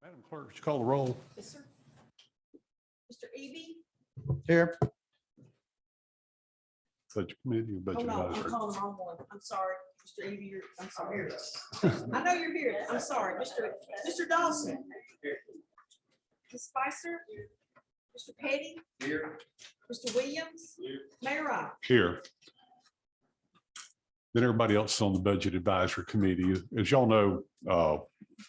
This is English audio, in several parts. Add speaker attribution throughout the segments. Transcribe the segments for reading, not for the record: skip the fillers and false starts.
Speaker 1: Madam Clerk, would you call the roll?
Speaker 2: Yes, sir. Mr. Eby?
Speaker 3: Here.
Speaker 1: Budget Committee or
Speaker 2: Oh,
Speaker 1: Budget
Speaker 2: no, I'm
Speaker 1: Advisory?
Speaker 2: calling the wrong one. I'm sorry. Mr. Eby, I'm sorry. I know you're here. I'm sorry. Mr. Dawson? Ms. Spicer? Mr. Petty?
Speaker 3: Here.
Speaker 2: Mr. Williams? Mayor Ryan?
Speaker 1: Here. Then everybody else is on the Budget Advisory Committee. As y'all know,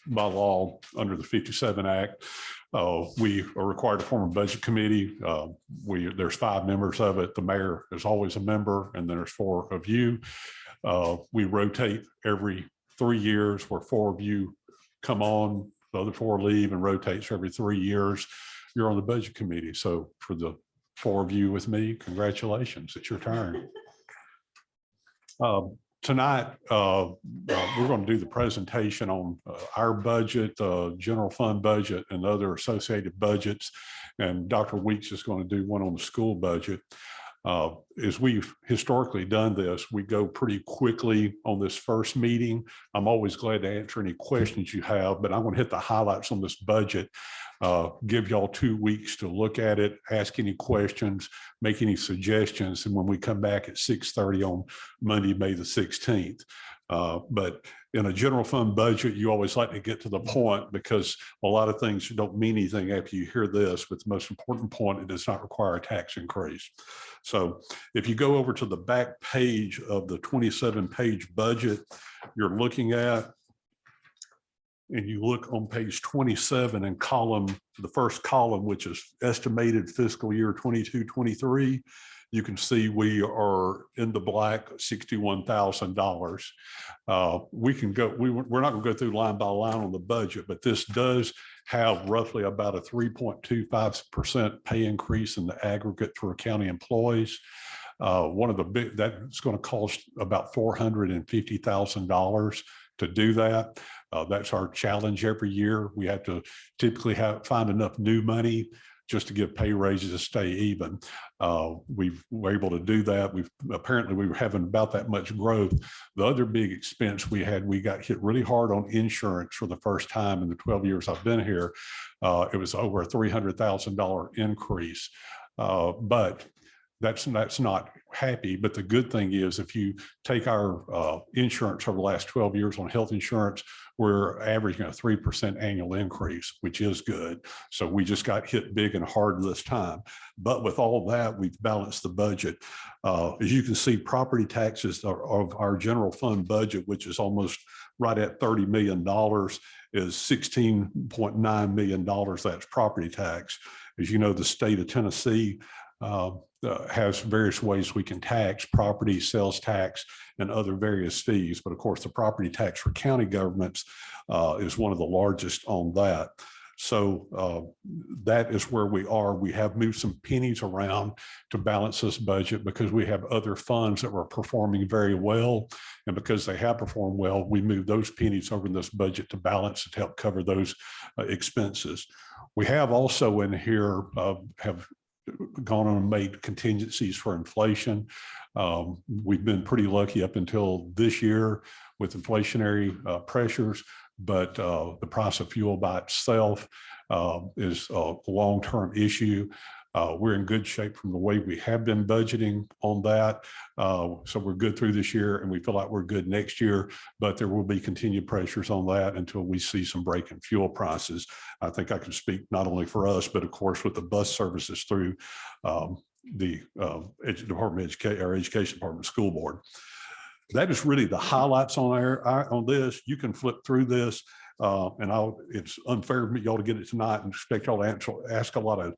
Speaker 1: by law, under the 57 Act, we are required to form a budget committee. There's 5 members of it. The mayor is always a member, and then there's 4 of you. We rotate every 3 years, where 4 of you come on, the other 4 leave, and rotates every 3 years. You're on the budget committee. So for the 4 of you with me, congratulations, it's your turn. Tonight, we're going to do the presentation on our budget, general fund budget, and other associated budgets. And Dr. Weeks is going to do one on the school budget. As we've historically done this, we go pretty quickly on this first meeting. I'm always glad to answer any questions you have, but I'm going to hit the highlights on this budget. Give y'all 2 weeks to look at it, ask any questions, make any suggestions. And when we come back at 6:30 on Monday, May the 16th. But in a general fund budget, you always like to get to the point, because a lot of things don't mean anything after you hear this. But the most important point, it does not require a tax increase. So if you go over to the back page of the 27-page budget you're looking at, and you look on page 27 and the first column, which is estimated fiscal year 22-23, you can see we are in the black, $61,000. We're not going to go through line by line on the budget, but this does have roughly about a 3.25% pay increase in the aggregate for county employees. That's going to cost about $450,000 to do that. That's our challenge every year. We have to typically find enough new money just to give pay raises to stay even. We were able to do that. We were having about that much growth. The other big expense we got hit really hard on insurance for the first time in the 12 years I've been here. It was over a $300,000 increase, but that's not happy. But the good thing is, if you take our insurance over the last 12 years on health insurance, we're averaging a 3% annual increase, which is good. So we just got hit big and hard this time. But with all that, we've balanced the budget. As you can see, property taxes of our general fund budget, which is almost right at $30 million, is $16.9 million. That's property tax. As you know, the state of Tennessee has various ways we can tax: property, sales tax, and other various fees. But of course, the property tax for county governments is one of the largest on that. So that is where we are. We have moved some pennies around to balance this budget because we have other funds that were performing very well. And because they have performed well, we moved those pennies over in this budget to balance to help cover those expenses. We have also in here have gone on and made contingencies for inflation. We've been pretty lucky up until this year with inflationary pressures, but the price of fuel by itself is a long-term issue. We're in good shape from the way we have been budgeting on that. So we're good through this year, and we feel like we're good next year, but there will be continued pressures on that until we see some break in fuel prices. I think I can speak not only for us, but of course with the bus services through the Department of Education, our Education Department School Board. That is really the highlights on this. You can flip through this, and it's unfair for y'all to get it tonight and expect y'all to ask a lot of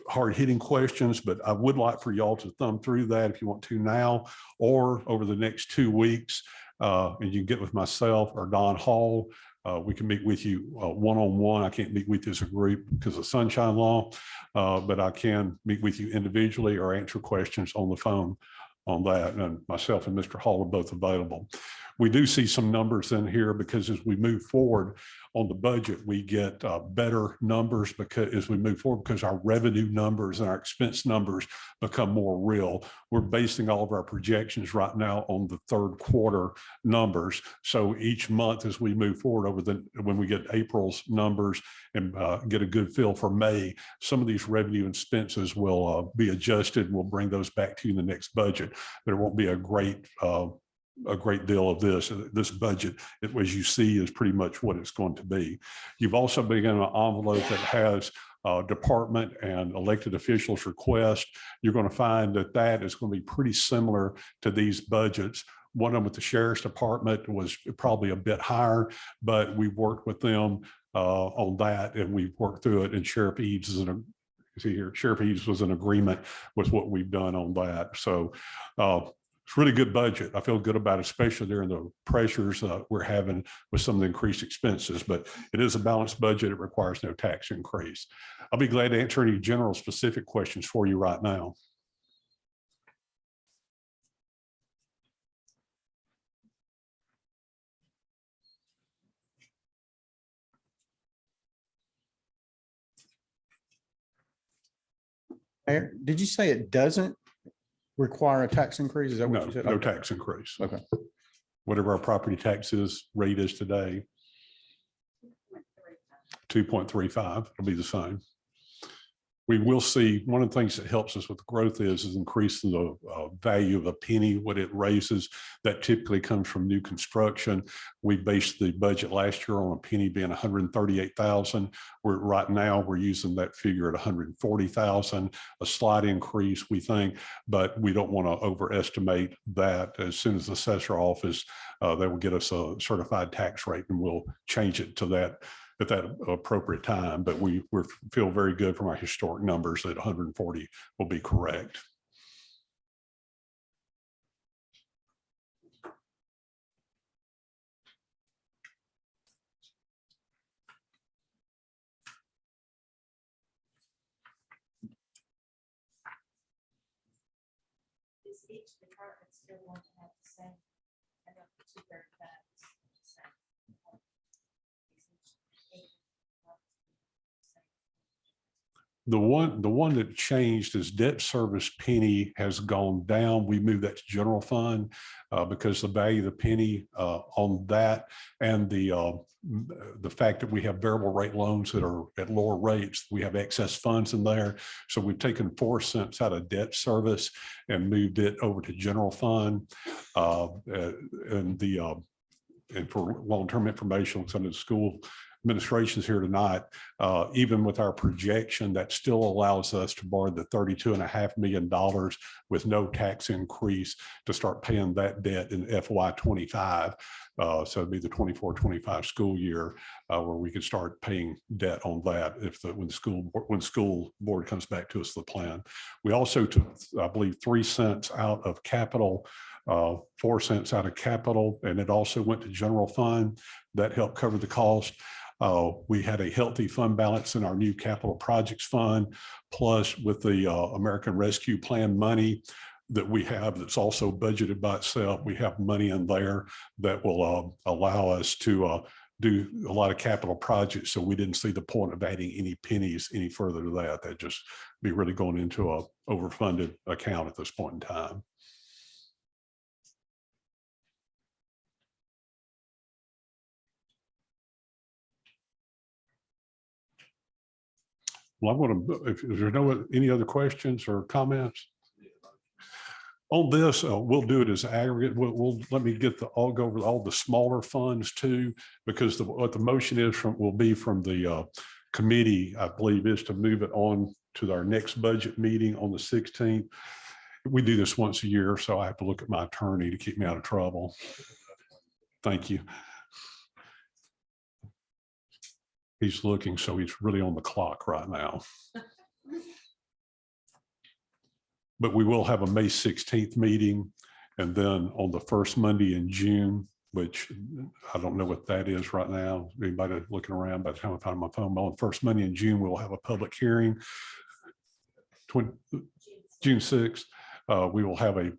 Speaker 1: hard-hitting questions, but I would like for y'all to thumb through that if you want to now or over the next 2 weeks, and you can get with myself or Don Hall. We can meet with you one-on-one. I can't meet with you as a group because of sunshine law, but I can meet with you individually or answer questions on the phone on that. And myself and Mr. Hall are both available. We do see some numbers in here because as we move forward, on the budget, we get better numbers because as we move forward, because our revenue numbers and our expense numbers become more real. We're basing all of our projections right now on the third quarter numbers. So each month as we move forward when we get April's numbers and get a good feel for May, some of these revenue expenses will be adjusted, and we'll bring those back to you in the next budget. There won't be a great deal of this budget, as you see, is pretty much what it's going to be. You've also begun an envelope that has department and elected officials request. You're going to find that is going to be pretty similar to these budgets. One of them with the Sheriff's Department was probably a bit higher, but we worked with them on that, and we've worked through it. And Sheriff Eads is Sheriff Eads was in agreement with what we've done on that. So it's really good budget. I feel good about it, especially during the pressures we're having with some of the increased expenses, but it is a balanced budget. It requires no tax increase. I'll be glad to answer any general specific questions for you right now.
Speaker 3: Mayor, did you say it doesn't require a tax increase? Is that what you said?
Speaker 1: No tax increase.
Speaker 3: Okay.
Speaker 1: Whatever our property taxes rate is today, 2.35, it'll be the same. We will see, one of the things that helps us with growth is increasing the value of a penny, what it raises. That typically comes from new construction. We based the budget last year on a penny being 138,000. Right now we're using that figure at 140,000, a slight increase, we think, but we don't want to overestimate that. As soon as the assessor office, they will get us a certified tax rate, and we'll change it to that at that appropriate time. But we feel very good from our historic numbers that 140 will be correct.
Speaker 2: Is each department still want to have the same? I know the 235 is the same.
Speaker 1: The one that changed is debt service penny has gone down. We moved that to general fund because the value of the penny on that, and the fact that we have variable rate loans that are at lower rates, we have excess funds in there. So we've taken 4 cents out of debt service and moved it over to general fund. And for long-term information, some of the school administrations here tonight, even with our projection, that still allows us to borrow the $32.5 million with no tax increase to start paying that debt in FY25. So it'd be the 24-25 school year where we could start paying debt on that when the school board comes back to us the plan. We also took, I believe, 3 cents out of capital, 4 cents out of capital, and it also went to general fund. That helped cover the cost. We had a healthy fund balance in our new capital projects fund, plus with the American Rescue Plan money that we have that's also budgeted by itself. We have money in there that will allow us to do a lot of capital projects. So we didn't see the point of adding any pennies any further to that. That'd just be really going into a overfunded account at this point in time. Well, I'm going to, if there's any other questions or comments on this, we'll do it as aggregate. We'll let me I'll go over all the smaller funds too, because what the motion is will be from the committee, I believe, is to move it on to our next budget meeting on the 16th. We do this once a year, so I have to look at my attorney to keep me out of trouble. Thank you. He's looking, so he's really on the clock right now. But we will have a May 16th meeting, and then on the first Monday in June, which I don't know what that is right now. Anybody looking around? By the time I find my phone, on the first Monday in June, we'll have a public hearing. June 6th. We will have a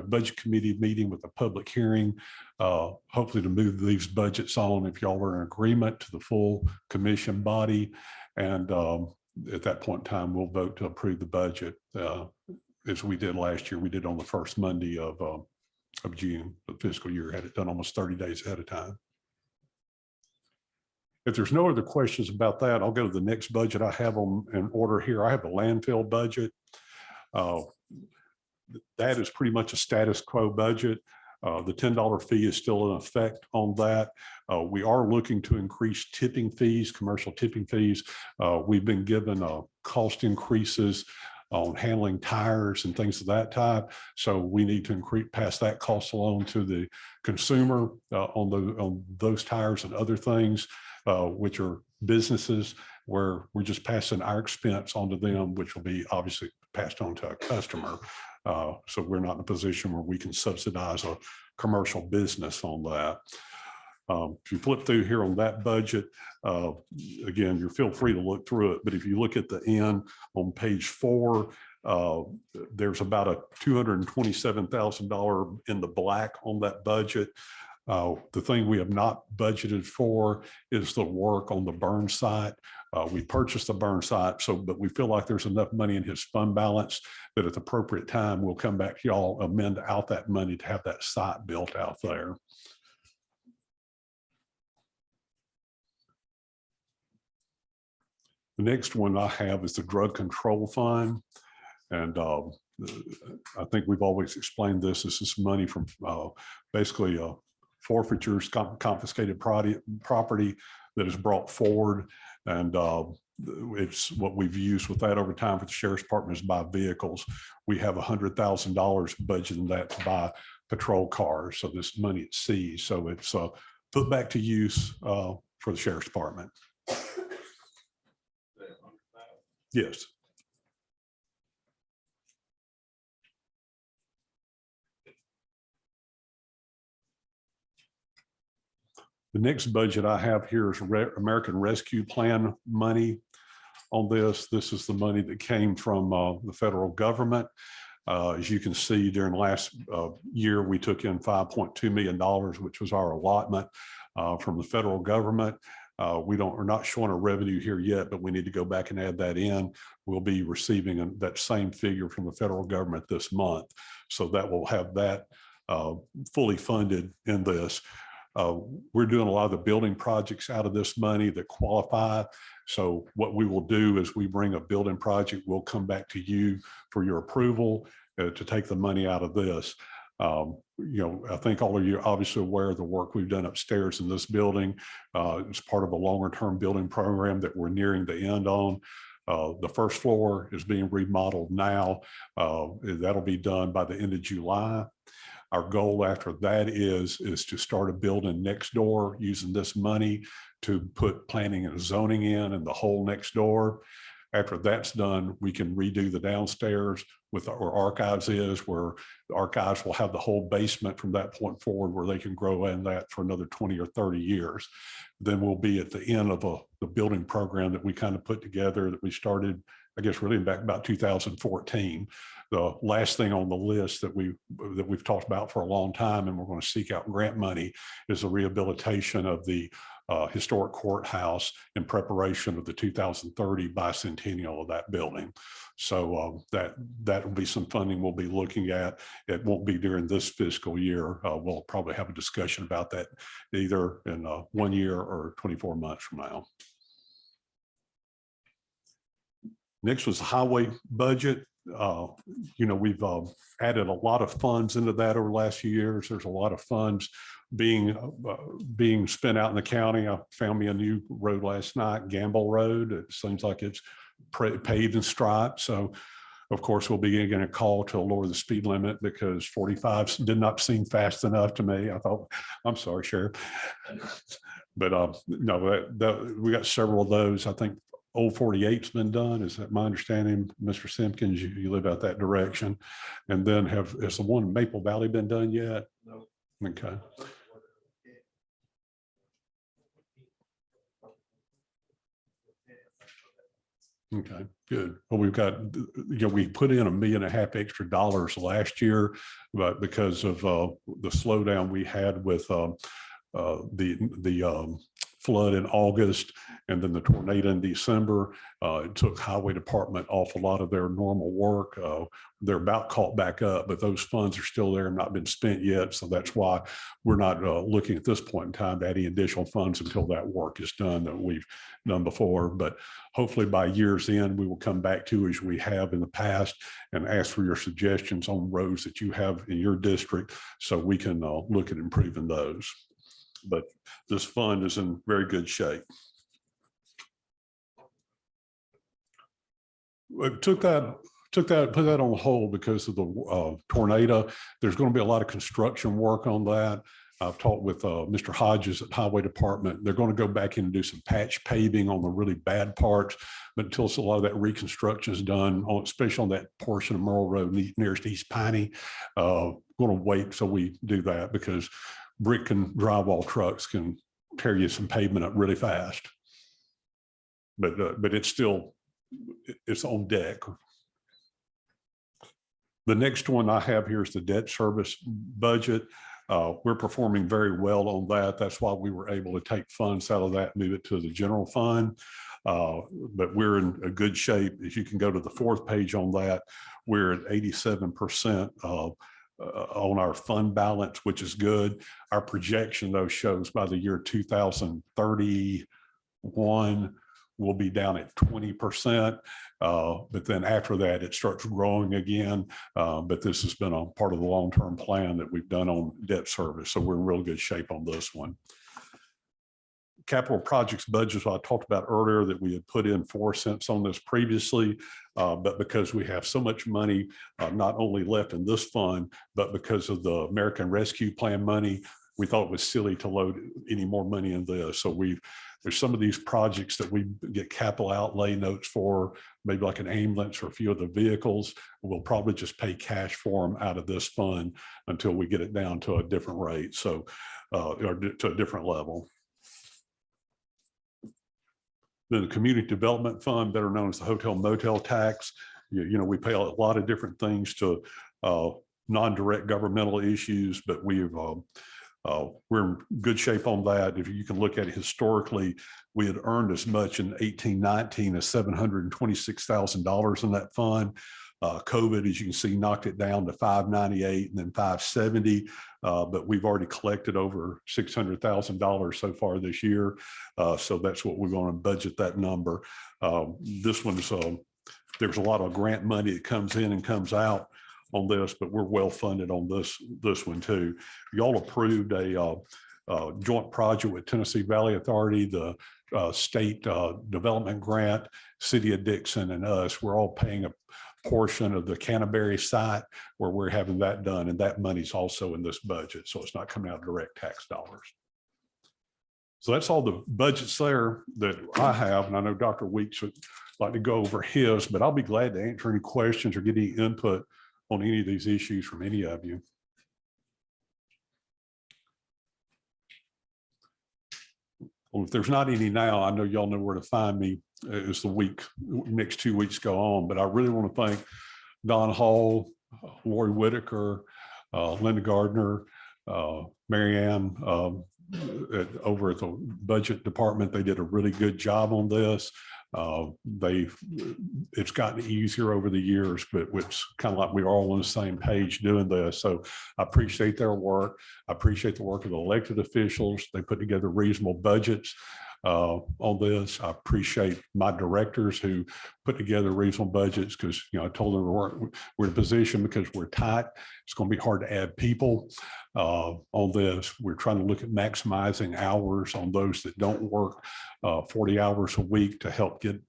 Speaker 1: budget committee meeting with a public hearing, hopefully to move these budgets on if y'all are in agreement to the full commission body. And at that point in time, we'll vote to approve the budget as we did last year. We did on the first Monday of June, the fiscal year, had it done almost 30 days ahead of time. If there's no other questions about that, I'll go to the next budget I have on in order here. I have a landfill budget. That is pretty much a status quo budget. The $10 fee is still in effect on that. We are looking to increase tipping fees, commercial tipping fees. We've been given cost increases on handling tires and things of that type. So we need to pass that cost along to the consumer on those tires and other things, which are businesses where we're just passing our expense onto them, which will be obviously passed on to a customer. So we're not in a position where we can subsidize a commercial business on that. If you flip through here on that budget, again, you feel free to look through it, but if you look at the end on page 4, there's about a $227,000 in the black on that budget. The thing we have not budgeted for is the work on the burn site. We purchased the burn site, but we feel like there's enough money in his fund balance that at the appropriate time, we'll come back to y'all, amend out that money to have that site built out there. The next one I have is the drug control fund. And I think we've always explained this. This is money from basically forfeitures, confiscated property that is brought forward. And it's what we've used with that over time for the sheriff's department is buy vehicles. We have $100,000 budgeted that to buy patrol cars. So this money at sea. So it's put back to use for the sheriff's department. Yes. The next budget I have here is American Rescue Plan money on this. This is the money that came from the federal government. As you can see, during last year, we took in $5.2 million, which was our allotment from the federal government. We're not showing a revenue here yet, but we need to go back and add that in. We'll be receiving that same figure from the federal government this month. So that will have that fully funded in this. We're doing a lot of the building projects out of this money that qualify. So what we will do is we bring a building project, we'll come back to you for your approval to take the money out of this. I think all of you are obviously aware of the work we've done upstairs in this building. It's part of a longer term building program that we're nearing the end on. The first floor is being remodeled now. That'll be done by the end of July. Our goal after that is to start a building next door using this money to put planning and zoning in the whole next door. After that's done, we can redo the downstairs with where archives is, where the archives will have the whole basement from that point forward where they can grow in that for another 20 or 30 years. Then we'll be at the end of the building program that we kind of put together that we started, I guess, really back about 2014. The last thing on the list that we've talked about for a long time, and we're going to seek out grant money, is the rehabilitation of the historic courthouse in preparation of the 2030 bicentennial of that building. So that will be some funding we'll be looking at. It won't be during this fiscal year. We'll probably have a discussion about that either in 1 year or 24 months from now. Next was the highway budget. We've added a lot of funds into that over the last few years. There's a lot of funds being spent out in the county. I found me a new road last night, Gamble Road. It seems like it's paved and striped. So of course, we'll be getting a call to lower the speed limit because 45 did not seem fast enough to me. I thought, I'm sorry, Sheriff. But no, we got several of those. I think Old 48's been done. Is that my understanding, Mr. Simpkins? You live out that direction. And then has the one in Maple Valley been done yet? No. Okay. Okay. Good. Well, we've got, we put in $1.5 million extra last year, but because of the slowdown we had with the flood in August and then the tornado in December, it took Highway Department off a lot of their normal work. They're about caught back up, but those funds are still there and not been spent yet. So that's why we're not looking at this point in time to add any additional funds until that work is done that we've done before. But hopefully by year's end, we will come back to, as we have in the past, and ask for your suggestions on roads that you have in your district so we can look at improving those. But this fund is in very good shape. Put that on hold because of the tornado. There's going to be a lot of construction work on that. I've talked with Mr. Hodges at Highway Department. They're going to go back in and do some patch paving on the really bad parts, but until a lot of that reconstruction is done, especially on that portion of Merle Road nearest East Piney, going to wait till we do that because brick and drywall trucks can tear you some pavement up really fast. But it's on deck. The next one I have here is the debt service budget. We're performing very well on that. That's why we were able to take funds out of that, move it to the general fund. But we're in a good shape. If you can go to the 4th page on that, we're at 87% on our fund balance, which is good. Our projection, though, shows by the year 2031, we'll be down at 20%. But then after that, it starts growing again. But this has been a part of the long-term plan that we've done on debt service. So we're in real good shape on this one. Capital projects budgets I talked about earlier that we had put in 4 cents on this previously, but because we have so much money not only left in this fund, but because of the American Rescue Plan money, we thought it was silly to load any more money in this. So there's some of these projects that we get capital outlay notes for, maybe like an ambulance or a few of the vehicles. We'll probably just pay cash for them out of this fund until we get it down to a different rate, so or to a different level. Then the Community Development Fund, better known as the hotel motel tax. We pay a lot of different things to non-direct governmental issues, but we're in good shape on that. If you can look at it historically, we had earned as much in 1819 as $726,000 in that fund. COVID, as you can see, knocked it down to $598 and then $570, but we've already collected over $600,000 so far this year. So that's what we're going to budget that number. This one's, there's a lot of grant money that comes in and comes out on this, but we're well funded on this one too. Y'all approved a joint project with Tennessee Valley Authority, the state development grant, City of Dickson and us. We're all paying a portion of the Canterbury site where we're having that done, and that money's also in this budget, so it's not coming out of direct tax dollars. So that's all the budgets there that I have, and I know Dr. Weeks would like to go over his, but I'll be glad to answer any questions or get any input on any of these issues from any of you. Well, if there's not any now, I know y'all know where to find me as the next 2 weeks go on, but I really want to thank Don Hall, Lori Whitaker, Linda Gardner, Marianne over at the budget department. They did a really good job on this. It's gotten easier over the years, but it's kind of like we're all on the same page doing this. So I appreciate their work. I appreciate the work of the elected officials. They put together reasonable budgets on this. I appreciate my directors who put together reasonable budgets, because I told them we're in a position because we're tight. It's going to be hard to add people on this. We're trying to look at maximizing hours on those that don't work 40 hours a week to help get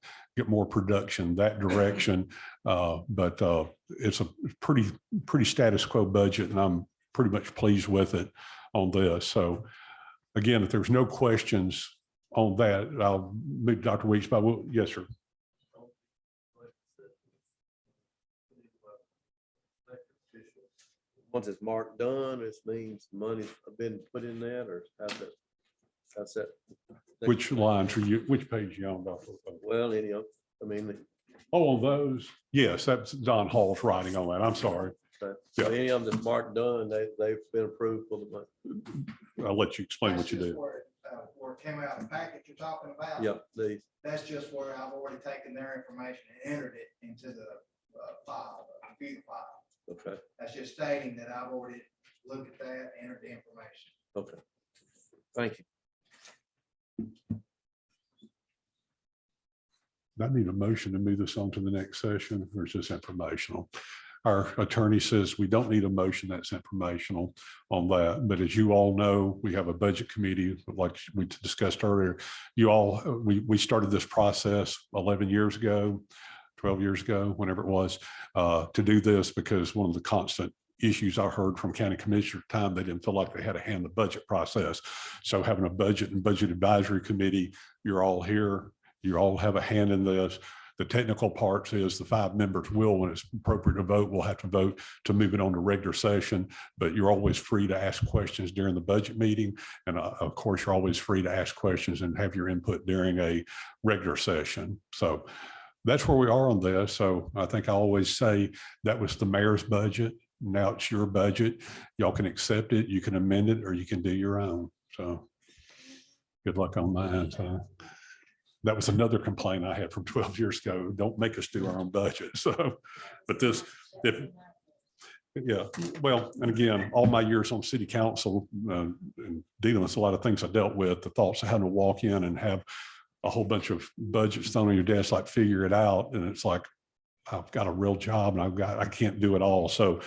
Speaker 1: more production that direction. But it's a pretty status quo budget, and I'm pretty much pleased with it on this. So again, if there's no questions on that, I'll move Dr. Weeks by. Yes, sir.
Speaker 4: Once it's marked done, it means money's been put in that, or how's that?
Speaker 1: Which lines are you, which page are you on, Dr.?
Speaker 4: Well, I mean,
Speaker 1: Oh, on those, yes, that's Don Hall's writing on that. I'm sorry.
Speaker 4: So
Speaker 1: Yeah.
Speaker 4: any of them that's marked done, they've been approved for the money.
Speaker 1: I'll let you explain
Speaker 5: That's
Speaker 1: what you
Speaker 5: just
Speaker 1: do.
Speaker 5: where it came out of the packet you're talking about.
Speaker 4: Yep, these,
Speaker 5: That's just where I've already taken their information and entered it into the file, the computer file.
Speaker 4: okay,
Speaker 5: That's just stating that I've already looked at that, entered the information.
Speaker 4: okay. Thank you.
Speaker 1: I need a motion to move this on to the next session, or is this informational? Our attorney says we don't need a motion, that's informational on that. But as you all know, we have a budget committee, like we discussed earlier. You all, we started this process 11 years ago, 12 years ago, whenever it was, to do this because one of the constant issues I heard from county commissioner at the time, they didn't feel like they had to hand the budget process. So having a budget and budget advisory committee, you're all here, you all have a hand in this. The technical parts is the 5 members will, when it's appropriate to vote, we'll have to vote to move it on to regular session, but you're always free to ask questions during the budget meeting. And of course, you're always free to ask questions and have your input during a regular session. So that's where we are on this. So I think I always say that was the mayor's budget. Now it's your budget. Y'all can accept it, you can amend it, or you can do your own. So good luck on mine. So that was another complaint I had from 12 years ago. Don't make us do our own budget. So, but this, yeah, well, and again, all my years on city council and dealing with a lot of things I dealt with, the thoughts of having to walk in and have a whole bunch of budgets thrown on your desk, like figure it out. And it's like, I've got a real job and I can't do it all. So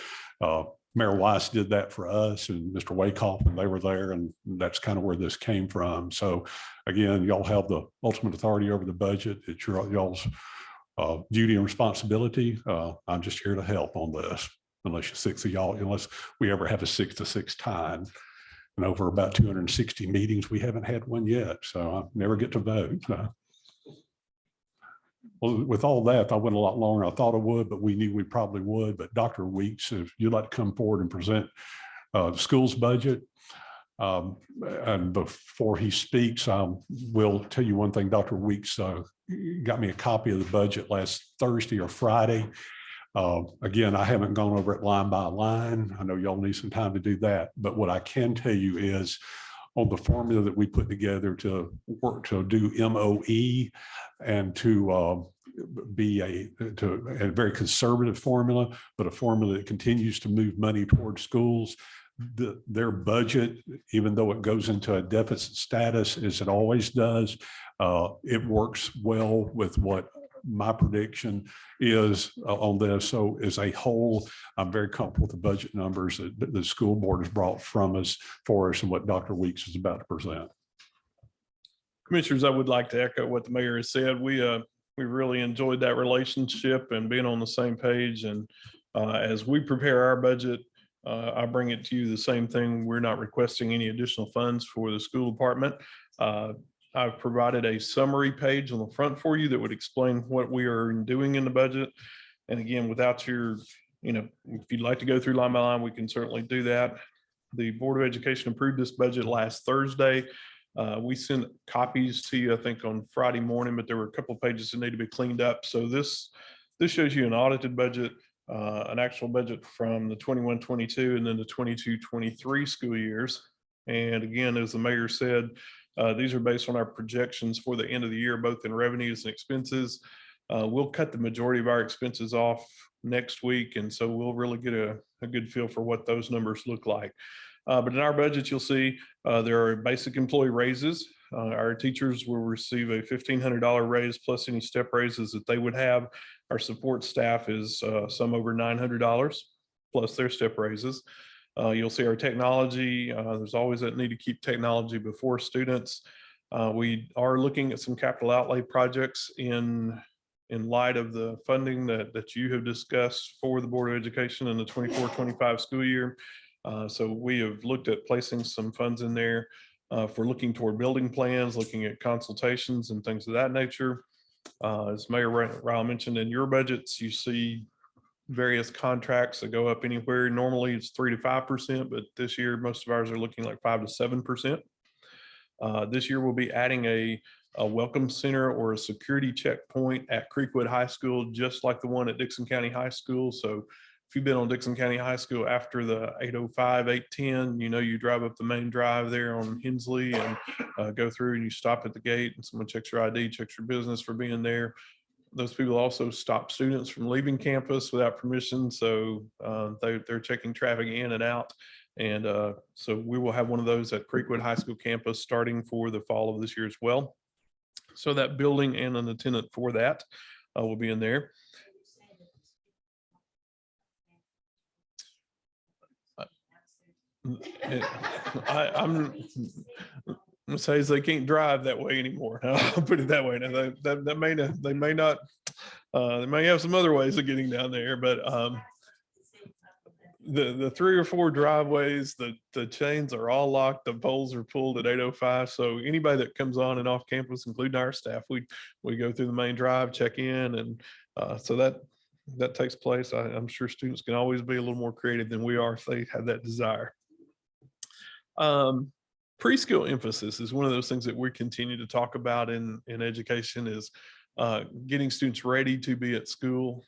Speaker 1: Mayor Weiss did that for us, and Mr. Wyckoff, and they were there, and that's kind of where this came from. So again, y'all have the ultimate authority over the budget. It's y'all's duty and responsibility. I'm just here to help on this, unless we ever have a 6-to-6 tie. And over about 260 meetings, we haven't had one yet. So I never get to vote. Well, with all that, I went a lot longer than I thought I would, but we knew we probably would. But Dr. Weeks, if you'd like to come forward and present the school's budget. And before he speaks, I will tell you one thing. Dr. Weeks got me a copy of the budget last Thursday or Friday. Again, I haven't gone over it line by line. I know y'all need some time to do that. But what I can tell you is on the formula that we put together to work to do MOE and to be a very conservative formula, but a formula that continues to move money towards schools. Their budget, even though it goes into a deficit status as it always does, it works well with what my prediction is on this. So as a whole, I'm very comfortable with the budget numbers that the school board has brought for us and what Dr. Weeks is about to present.
Speaker 6: Commissioners, I would like to echo what the mayor has said. We really enjoyed that relationship and being on the same page. And as we prepare our budget, I bring it to you the same thing. We're not requesting any additional funds for the school department. I've provided a summary page on the front for you that would explain what we are doing in the budget. And again, without your, if you'd like to go through line by line, we can certainly do that. The Board of Education approved this budget last Thursday. We sent copies to you, I think, on Friday morning, but there were a couple of pages that need to be cleaned up. So this shows you an audited budget, an actual budget from the 21-22 and then the 22-23 school years. And again, as the mayor said, these are based on our projections for the end of the year, both in revenues and expenses. We'll cut the majority of our expenses off next week. And so we'll really get a good feel for what those numbers look like. But in our budget, you'll see there are basic employee raises. Our teachers will receive a $1,500 raise plus any step raises that they would have. Our support staff is some over $900 plus their step raises. You'll see our technology. There's always that need to keep technology before students. We are looking at some capital outlay projects in light of the funding that you have discussed for the Board of Education in the 24-25 school year. So we have looked at placing some funds in there for looking toward building plans, looking at consultations and things of that nature. As Mayor Ryle mentioned, in your budgets, you see various contracts that go up anywhere. Normally it's 3 to 5%, but this year most of ours are looking like 5 to 7%. This year we'll be adding a welcome center or a security checkpoint at Creekwood High School, just like the one at Dickson County High School. So if you've been on Dickson County High School after the 805, 810, you drive up the main drive there on Hensley and go through and you stop at the gate and someone checks your ID, checks your business for being there. Those people also stop students from leaving campus without permission. So they're checking traffic in and out. And so we will have one of those at Creekwood High School campus starting for the fall of this year as well. So that building and an attendant for that will be in there. I'm gonna say they can't drive that way anymore. I'll put it that way. Now they may have some other ways of getting down there, but the 3 or 4 driveways, the chains are all locked, the poles are pulled at 805. So anybody that comes on and off campus, including our staff, we go through the main drive, check in, and so that takes place. I'm sure students can always be a little more creative than we are if they have that desire. Preschool emphasis is one of those things that we continue to talk about in education, is getting students ready to be at school,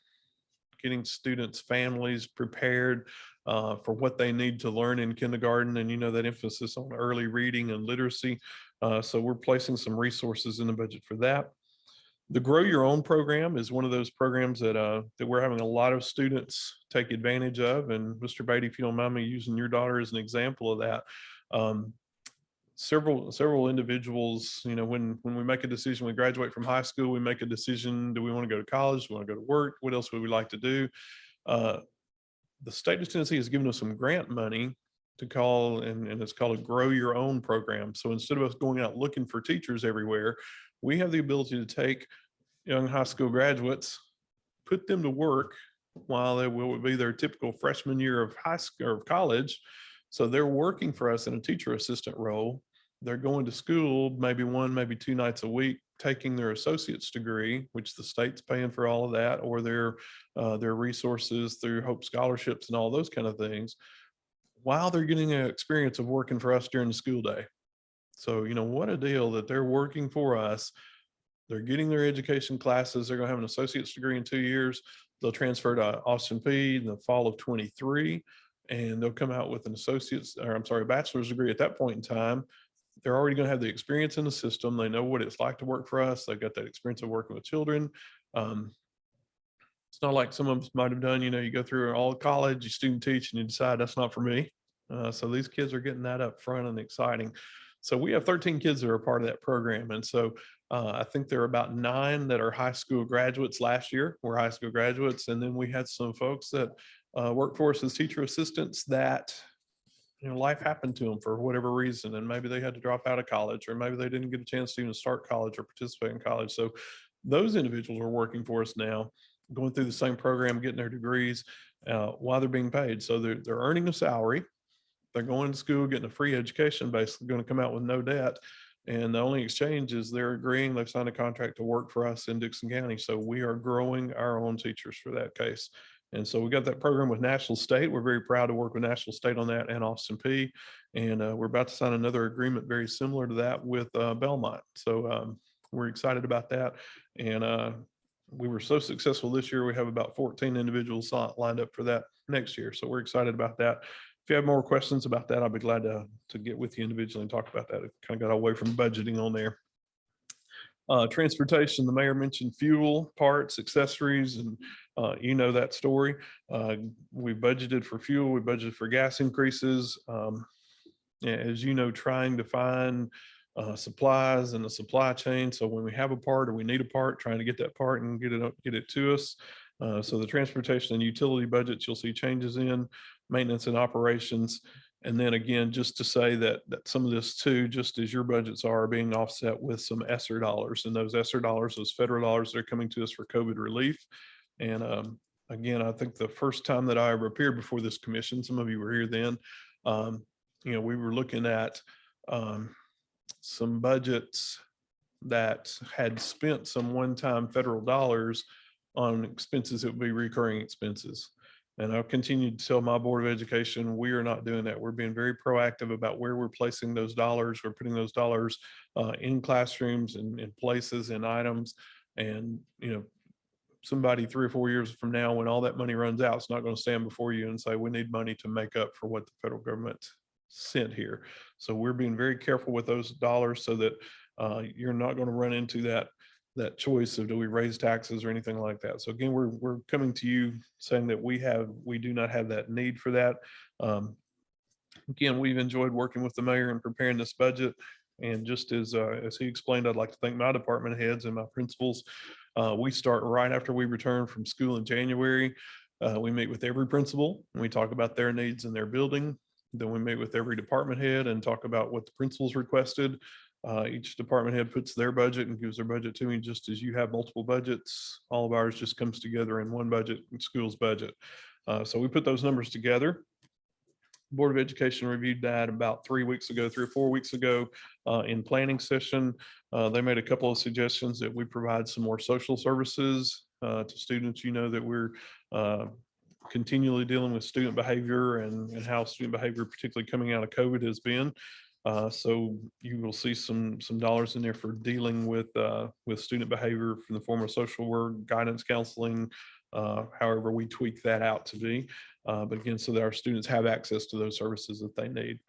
Speaker 6: getting students' families prepared for what they need to learn in kindergarten, and that emphasis on early reading and literacy. So we're placing some resources in the budget for that. The Grow Your Own program is one of those programs that we're having a lot of students take advantage of. And Mr. Beatty, if you don't mind me using your daughter as an example of that, several individuals, when we make a decision, we graduate from high school, we make a decision, do we want to go to college, do we want to go to work, what else would we like to do? The state of Tennessee has given us some grant money to call, and it's called a Grow Your Own program. So instead of us going out looking for teachers everywhere, we have the ability to take young high school graduates, put them to work while they will be their typical freshman year of high school or college. So they're working for us in a teacher assistant role. They're going to school maybe 1, maybe 2 nights a week, taking their associate's degree, which the state's paying for all of that, or their resources through Hope scholarships and all those kind of things, while they're getting an experience of working for us during the school day. So, what a deal that they're working for us. They're getting their education classes. They're going to have an associate's degree in 2 years. They'll transfer to Austin Peay in the fall of 23, and they'll come out with an bachelor's degree at that point in time. They're already going to have the experience in the system. They know what it's like to work for us. They've got that experience of working with children. It's not like some of us might have done, you go through all college, you student teach, and you decide that's not for me. So these kids are getting that up front and exciting. So we have 13 kids that are a part of that program. And so I think there are about 9 that are high school graduates last year, were high school graduates. And then we had some folks that worked for us as teacher assistants that, life happened to them for whatever reason. And maybe they had to drop out of college, or maybe they didn't get a chance to even start college or participate in college. So those individuals are working for us now, going through the same program, getting their degrees while they're being paid. So they're earning a salary. They're going to school, getting a free education, basically going to come out with no debt. And the only exchange is they're agreeing, they've signed a contract to work for us in Dickson County. So we are growing our own teachers for that case. And so we got that program with National State. We're very proud to work with National State on that and Austin Peay. And we're about to sign another agreement very similar to that with Belmont. So we're excited about that. And we were so successful this year, we have about 14 individuals lined up for that next year. So we're excited about that. If you have more questions about that, I'll be glad to get with you individually and talk about that. It kind of got away from budgeting on there. Transportation, the mayor mentioned fuel, parts, accessories, and that story. We budgeted for fuel, we budgeted for gas increases. As trying to find supplies in the supply chain. So when we have a part or we need a part, trying to get that part and get it to us. So the transportation and utility budgets, you'll see changes in maintenance and operations. And then again, just to say that some of this too, just as your budgets are being offset with some ESSER dollars, and those ESSER dollars, those federal dollars, they're coming to us for COVID relief. And again, I think the first time that I ever appeared before this commission, some of you were here then, we were looking at some budgets that had spent some one-time federal dollars on expenses that would be recurring expenses. And I'll continue to tell my Board of Education, we are not doing that. We're being very proactive about where we're placing those dollars. We're putting those dollars in classrooms and in places and items. And, somebody 3 or 4 years from now, when all that money runs out, it's not going to stand before you and say, we need money to make up for what the federal government sent here. So we're being very careful with those dollars so that you're not going to run into that choice of do we raise taxes or anything like that. So again, we're coming to you saying that we do not have that need for that. Again, we've enjoyed working with the mayor and preparing this budget. And just as he explained, I'd like to thank my department heads and my principals. We start right after we return from school in January. We meet with every principal and we talk about their needs in their building. Then we meet with every department head and talk about what the principals requested. Each department head puts their budget and gives their budget to me, just as you have multiple budgets. All of ours just comes together in one budget, school's budget. So we put those numbers together. Board of Education reviewed that about 3 weeks ago, 3 or 4 weeks ago in planning session. They made a couple of suggestions that we provide some more social services to students. You know that we're continually dealing with student behavior and how student behavior, particularly coming out of COVID, has been. So you will see some dollars in there for dealing with student behavior from the form of social work, guidance counseling, however we tweak that out to be. But again, so that our students have access to those services that they need.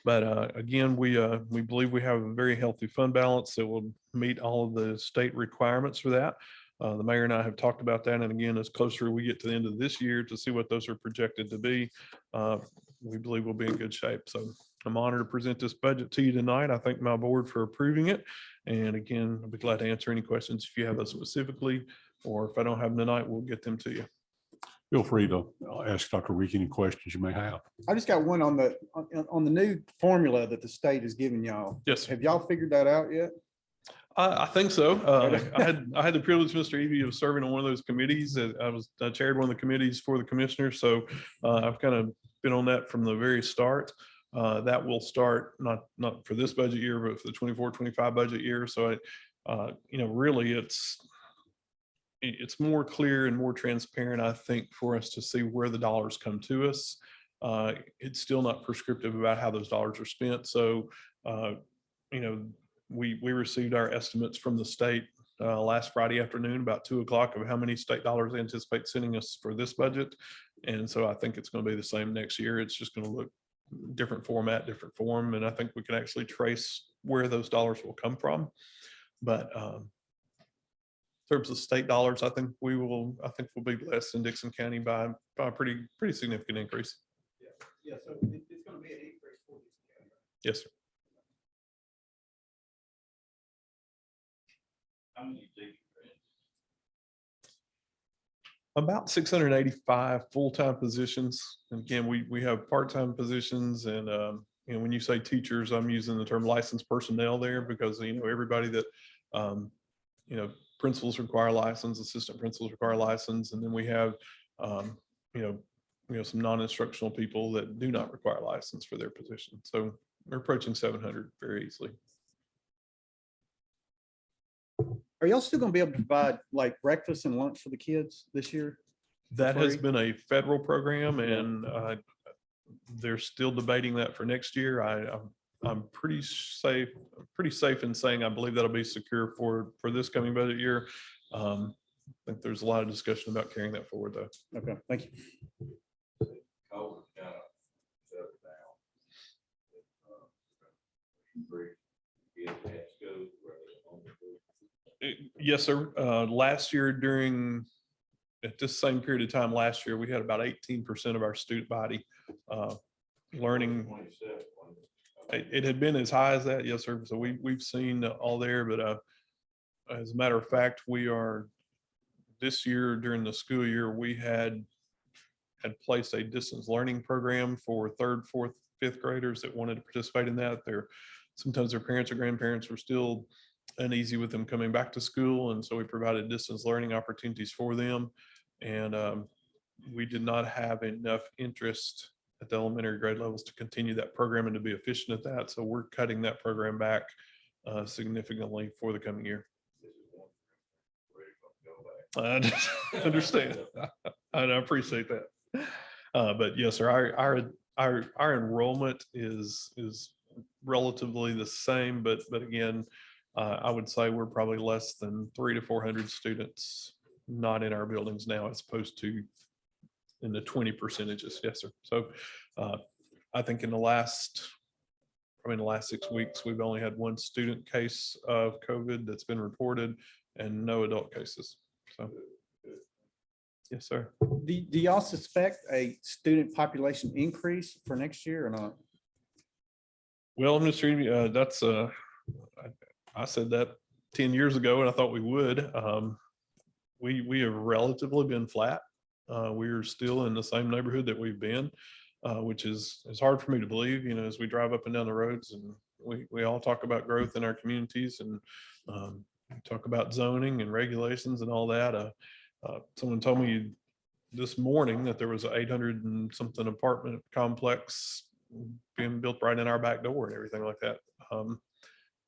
Speaker 6: But again, we believe we have a very healthy fund balance that will meet all of the state requirements for that. The mayor and I have talked about that. And again, as closer we get to the end of this year to see what those are projected to be, we believe we'll be in good shape. So I'm honored to present this budget to you tonight. I thank my board for approving it. And again, I'll be glad to answer any questions if you have those specifically, or if I don't have them tonight, we'll get them to you.
Speaker 1: Feel free to ask Dr. Week any questions you may have.
Speaker 3: I just got one on the new formula that the state is giving y'all.
Speaker 6: Yes.
Speaker 3: Have y'all figured that out yet?
Speaker 6: I think so. I had the privilege, Mr. Evie, of serving on one of those committees. I chaired one of the committees for the commissioners. So I've kind of been on that from the very start. That will start not for this budget year, but for the 24-25 budget year. So really it's more clear and more transparent, I think, for us to see where the dollars come to us. It's still not prescriptive about how those dollars are spent. So, we received our estimates from the state last Friday afternoon, about 2 o'clock, of how many state dollars they anticipate sending us for this budget. And so I think it's going to be the same next year. It's just going to look different format, different form. And I think we can actually trace where those dollars will come from. But in terms of state dollars, I think we'll be blessed in Dickson County by a pretty significant increase.
Speaker 5: Yeah, so it's going to be an increase for this county.
Speaker 6: Yes, sir.
Speaker 7: How many teachers?
Speaker 6: About 685 full-time positions. And again, we have part-time positions, and when you say teachers, I'm using the term licensed personnel there because everybody that principals require license, assistant principals require license, and then we have some non-instructional people that do not require license for their position. So we're approaching 700 very easily.
Speaker 3: Are y'all still gonna be able to provide like breakfast and lunch for the kids this year?
Speaker 6: That has
Speaker 3: Free?
Speaker 6: been a federal program, and they're still debating that for next year. I'm pretty safe in saying I believe that'll be secure for this coming budget year. I think there's a lot of discussion about carrying that forward, though.
Speaker 3: Okay, thank you.
Speaker 7: COVID kind of shut it down. Kids at school, where they're on the school.
Speaker 6: Yes, sir. Last year at this same period of time last year, we had about 18% of our student body learning.
Speaker 7: 27.
Speaker 6: It had been as high as that, yes, sir. So we've seen all there, but as a matter of fact, we are this year during the school year, we had placed a distance learning program for 3rd, 4th, 5th graders that wanted to participate in that. Sometimes their parents or grandparents were still uneasy with them coming back to school, and so we provided distance learning opportunities for them. And we did not have enough interest at the elementary grade levels to continue that program and to be efficient at that. So we're cutting that program back significantly for the coming year. I understand. I appreciate that. But yes, sir, our enrollment is relatively the same, but again, I would say we're probably less than 300 to 400 students not in our buildings now, as opposed to in the 20%. Yes, sir. So I think in the last 6 weeks, we've only had one student case of COVID that's been reported and no adult cases. So, yes, sir.
Speaker 3: Do y'all suspect a student population increase for next year or not?
Speaker 6: Well, Mr. Eby, that's I said that 10 years ago, and I thought we would. We have relatively been flat. We are still in the same neighborhood that we've been, which is hard for me to believe. You know, as we drive up and down the roads, and we all talk about growth in our communities, and talk about zoning and regulations and all that. Someone told me this morning that there was an 800 and something apartment complex being built right in our back door and everything like that.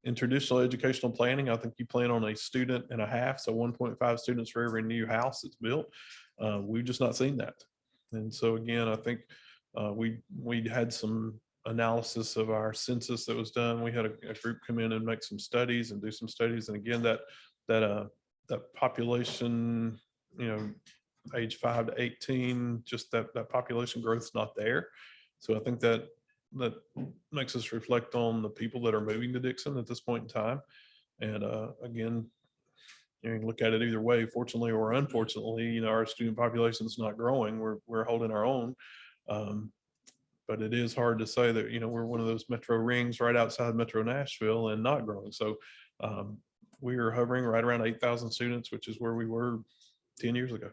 Speaker 6: In traditional educational planning, I think you plan on a student and a half, so 1.5 students for every new house that's built. We've just not seen that. And so again, I think we had some analysis of our census that was done. We had a group come in and make some studies and do some studies. And again, that population, you know, age 5 to 18, just that population growth is not there. So I think that makes us reflect on the people that are moving to Dickson at this point in time. And again, you can look at it either way, fortunately or unfortunately. You know, our student population is not growing. We're holding our own. But it is hard to say that, you know, we're one of those metro rings right outside Metro Nashville and not growing. So we are hovering right around 8,000 students, which is where we were 10 years ago.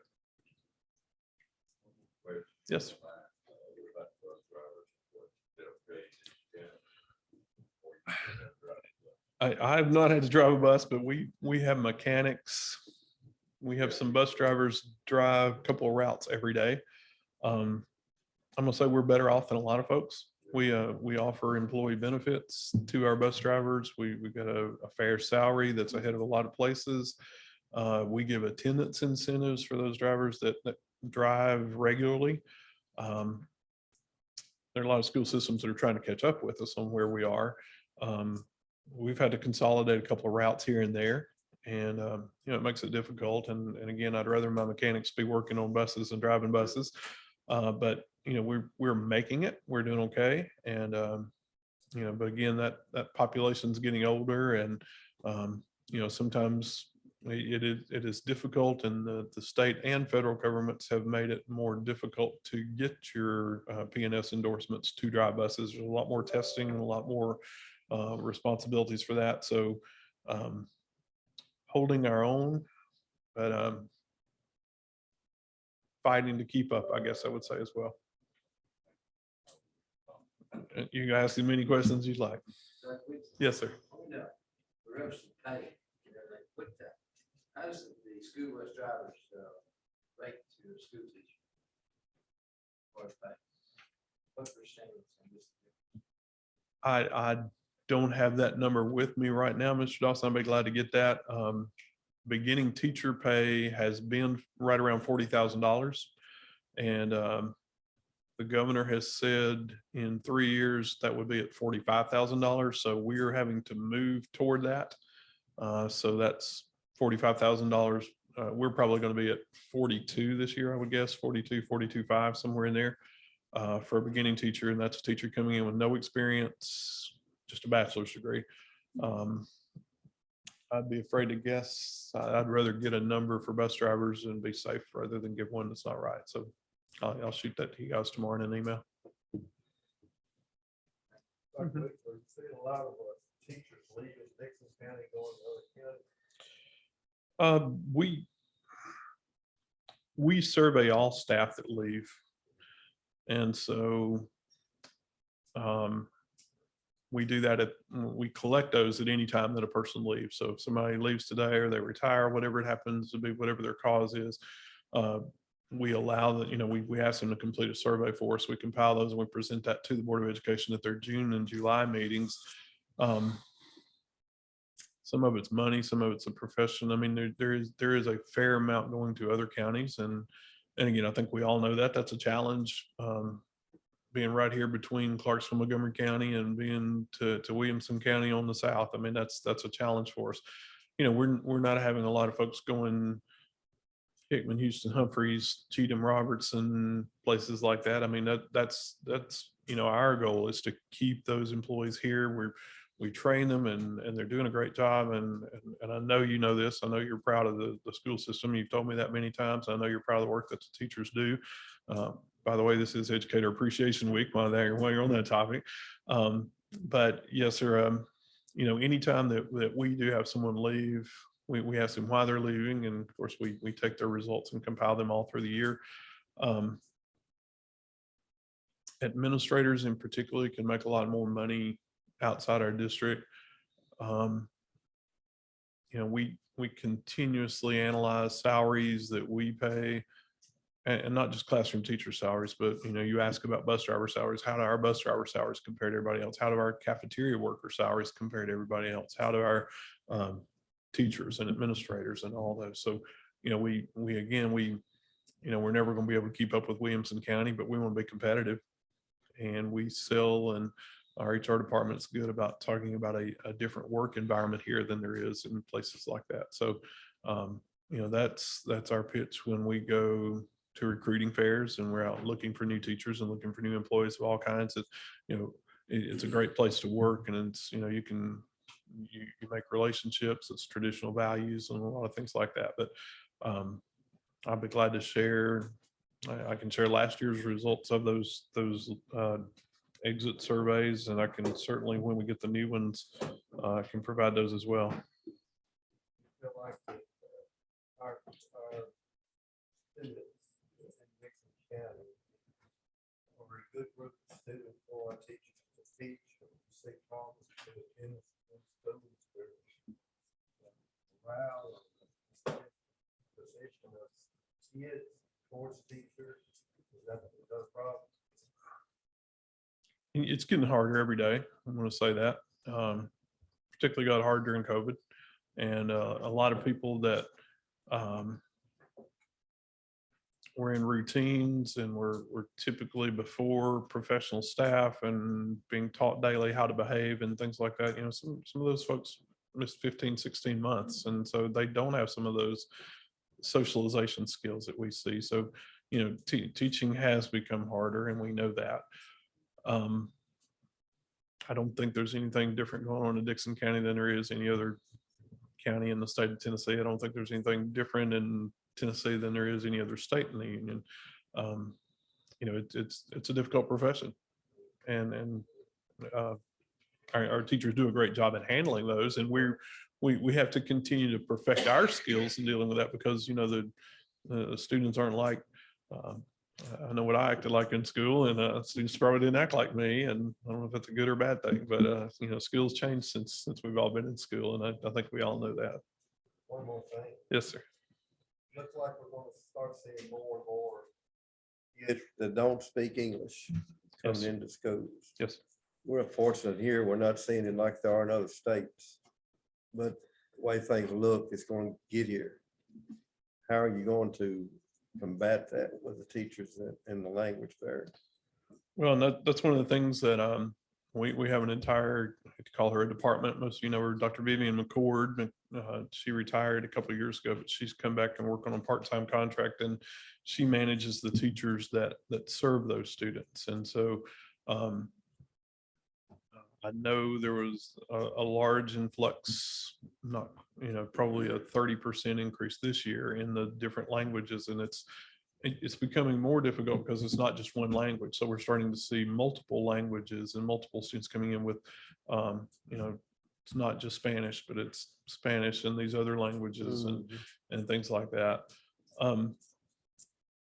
Speaker 6: Yes. I have not had to drive a bus, but we have mechanics. We have some bus drivers drive a couple of routes every day. I'm gonna say we're better off than a lot of folks. We offer employee benefits to our bus drivers. We've got a fair salary that's ahead of a lot of places. We give attendance incentives for those drivers that drive regularly. There are a lot of school systems that are trying to catch up with us on where we are. We've had to consolidate a couple of routes here and there, and you know, it makes it difficult. And again, I'd rather my mechanics be working on buses and driving buses. But you know, we're making it. We're doing okay. And you know, but again, that population's getting older, and you know, sometimes it is difficult, and the state and federal governments have made it more difficult to get your P&S endorsements to drive buses. There's a lot more testing and a lot more responsibilities for that. So holding our own, but fighting to keep up, I guess I would say as well. You can ask as many questions you'd like. Yes, sir.
Speaker 8: How does the school bus drivers rate to a school teacher? What percentage?
Speaker 6: I don't have that number with me right now, Mr. Dawson. I'd be glad to get that. Beginning teacher pay has been right around $40,000. And the governor has said in 3 years that would be at $45,000. So we're having to move toward that. So that's $45,000. We're probably going to be at 42 this year, I would guess, 42.5, somewhere in there for a beginning teacher. And that's a teacher coming in with no experience, just a bachelor's degree. I'd be afraid to guess. I'd rather get a number for bus drivers and be safe rather than give one that's not right. So I'll shoot that to you guys tomorrow in an email.
Speaker 4: We're seeing a lot of teachers leaving Dickson County, going to other counties.
Speaker 6: We survey all staff that leave. And so we do that we collect those at any time that a person leaves. So if somebody leaves today or they retire, whatever it happens to be, whatever their cause is, we allow that, you know, we ask them to complete a survey for us. We compile those and we present that to the Board of Education at their June and July meetings. Some of it's money, some of it's a profession. I mean, there is a fair amount going to other counties, and And again, I think we all know that that's a challenge. Being right here between Clarksville, Montgomery County and being to Williamson County on the south. I mean, that's a challenge for us. You know, we're not having a lot of folks going Hickman, Houston, Humphreys, Cheatham, Robertson, places like that. I mean, that's you know, our goal is to keep those employees here. We train them and they're doing a great job. And I know you know this. I know you're proud of the school system. You've told me that many times. I know you're proud of the work that the teachers do. By the way, this is Educator Appreciation Week while you're on that topic. But yes, sir. You know, anytime that we do have someone leave, we ask them why they're leaving. And of course, we take their results and compile them all through the year. Administrators in particular can make a lot more money outside our district. You know, we continuously analyze salaries that we pay, and not just classroom teacher salaries, but, you know, you ask about bus driver salaries. How do our bus driver salaries compare to everybody else? How do our cafeteria worker salaries compare to everybody else? How do our teachers and administrators and all those? So, you know, we you know, we're never going to be able to keep up with Williamson County, but we want to be competitive, and we sell, and our HR department is good about talking about a different work environment here than there is in places like that. So, you know, that's our pitch when we go to recruiting fairs and we're out looking for new teachers and looking for new employees of all kinds. You know, it's a great place to work, and it's, you know, you make relationships, it's traditional values and a lot of things like that. But I'll be glad to share. I can share last year's results of those exit surveys, and I can certainly, when we get the new ones, I can provide those as well.
Speaker 4: Feel like that, our students in Dickson County are a good group of students for our teachers to teach, or to see problems in schools, where morale and position of kids towards teachers, is that a problem?
Speaker 6: It's getting harder every day. I'm going to say that. Particularly got hard during COVID, and a lot of people that were in routines and were typically before professional staff and being taught daily how to behave and things like that. You know, some of those folks missed 15, 16 months, and so they don't have some of those socialization skills that we see. So, you know, teaching has become harder, and we know that. I don't think there's anything different going on in Dickson County than there is any other county in the state of Tennessee. I don't think there's anything different in Tennessee than there is any other state in the union. You know, it's a difficult profession, and our teachers do a great job at handling those, and we have to continue to perfect our skills in dealing with that, because, you know, the students aren't like, I know what I acted like in school, and students probably didn't act like me, and I don't know if that's a good or bad thing, but you know, skills change since we've all been in school, and I think we all know that.
Speaker 4: One more thing.
Speaker 6: Yes, sir.
Speaker 4: Looks like we're going to start seeing more and more kids that don't speak English coming
Speaker 6: Yes.
Speaker 4: into schools.
Speaker 6: Yes.
Speaker 4: We're fortunate here. We're not seeing it like there are in other states. But the way things look, it's going to get here. How are you going to combat that with the teachers and the language there?
Speaker 6: Well, and that's one of the things that we have an entire, I hate to call her a department. Most of you know her, Dr. Vivian McCord. She retired a couple of years ago, but she's come back and worked on a part-time contract, and she manages the teachers that serve those students. And so I know there was a large influx, not, you know, probably a 30% increase this year in the different languages, and it's becoming more difficult because it's not just one language. So we're starting to see multiple languages and multiple students coming in with, you know, it's not just Spanish, but it's Spanish and these other languages and things like that.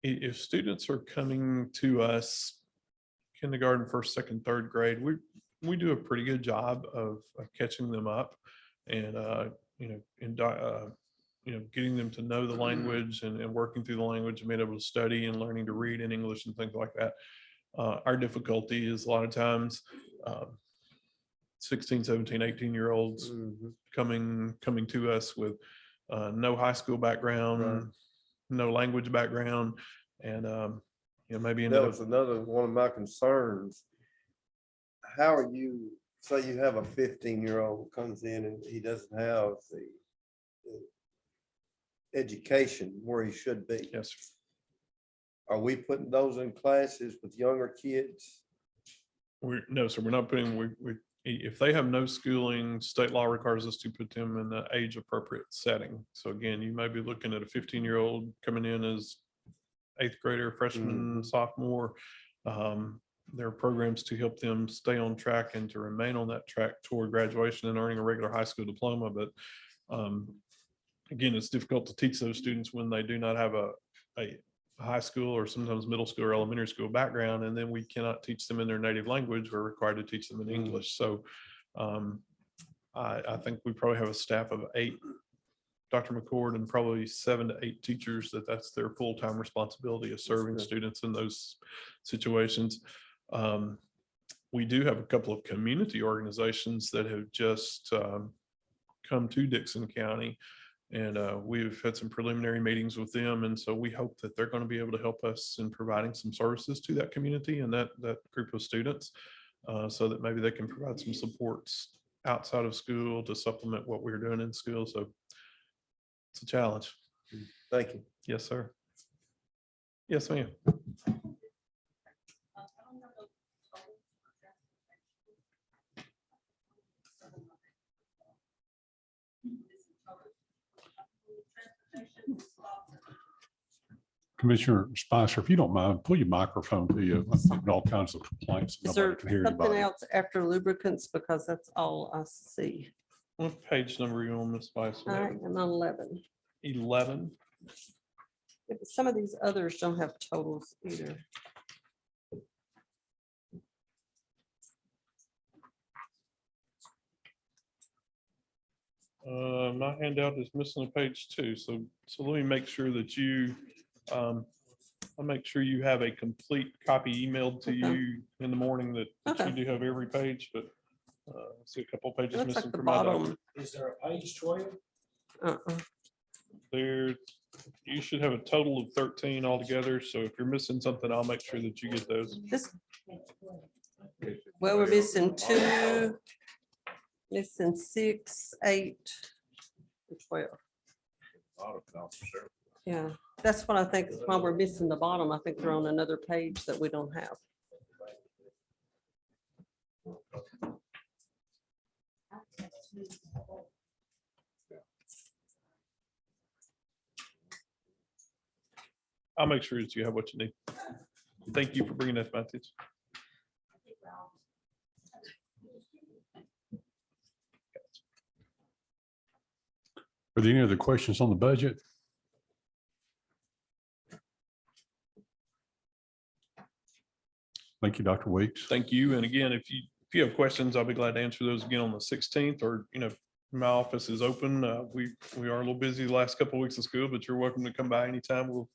Speaker 6: If students are coming to us kindergarten, first, second, third grade, we do a pretty good job of catching them up and, you know, getting them to know the language and working through the language and being able to study and learning to read in English and things like that. Our difficulty is a lot of times 16, 17, 18-year-olds coming to us with no high school background, no language background, And, maybe.
Speaker 4: That was another one of my concerns. How are you, say you have a 15-year-old comes in and he doesn't have the education where he should be.
Speaker 6: Yes, sir.
Speaker 4: Are we putting those in classes with younger kids?
Speaker 6: No, sir, we're not putting, if they have no schooling, state law requires us to put them in the age appropriate setting. So again, you may be looking at a 15-year-old coming in as 8th grader, freshman, sophomore. There are programs to help them stay on track and to remain on that track toward graduation and earning a regular high school diploma. But again, it's difficult to teach those students when they do not have a high school or sometimes middle school or elementary school background, and then we cannot teach them in their native language. We're required to teach them in English. So I think we probably have a staff of 8, Dr. McCord, and probably 7 to 8 teachers that's their full-time responsibility of serving students in those situations. We do have a couple of community organizations that have just come to Dickson County, and we've had some preliminary meetings with them. And so we hope that they're going to be able to help us in providing some services to that community and that group of students, so that maybe they can provide some supports outside of school to supplement what we're doing in school. So it's a challenge.
Speaker 4: Thank you.
Speaker 6: Yes, sir. Yes, ma'am.
Speaker 1: Commissioner Spicer, if you don't mind, pull your microphone to you. I'm getting all kinds of complaints.
Speaker 9: Is there
Speaker 1: Nobody can hear
Speaker 9: something
Speaker 1: anybody.
Speaker 9: else after lubricants? Because that's all I see.
Speaker 6: What page number are you on, Ms. Spicer?
Speaker 9: I am on 11.
Speaker 6: 11.
Speaker 9: Yeah, but some of these others don't have totals either.
Speaker 6: My handout is missing a page 2. So let me make sure that I'll make sure you have a complete copy emailed to
Speaker 9: Okay.
Speaker 6: you in the morning that
Speaker 9: Okay.
Speaker 6: you do have every page, but I see a couple of
Speaker 9: It
Speaker 6: pages
Speaker 9: looks
Speaker 6: missing
Speaker 9: like the
Speaker 6: from my doc.
Speaker 9: bottom.
Speaker 10: Is there a page 12?
Speaker 6: There, you should have a total of 13 altogether. So if you're missing something, I'll make sure that you get those.
Speaker 9: Well, we're missing 2, missing 6, 8, and 12. Yeah, that's what I think is why we're missing the bottom. I think they're on another page that we don't have.
Speaker 6: I'll make sure that you have what you need. Thank you for bringing that to my attention.
Speaker 1: Are there any other questions on the budget? Thank you, Dr. Weeks.
Speaker 6: Thank you. And again, if you have questions, I'll be glad to answer those again on the 16th, or, my office is open. We are a little busy the last couple of weeks of school, but you're welcome to come by anytime. We'll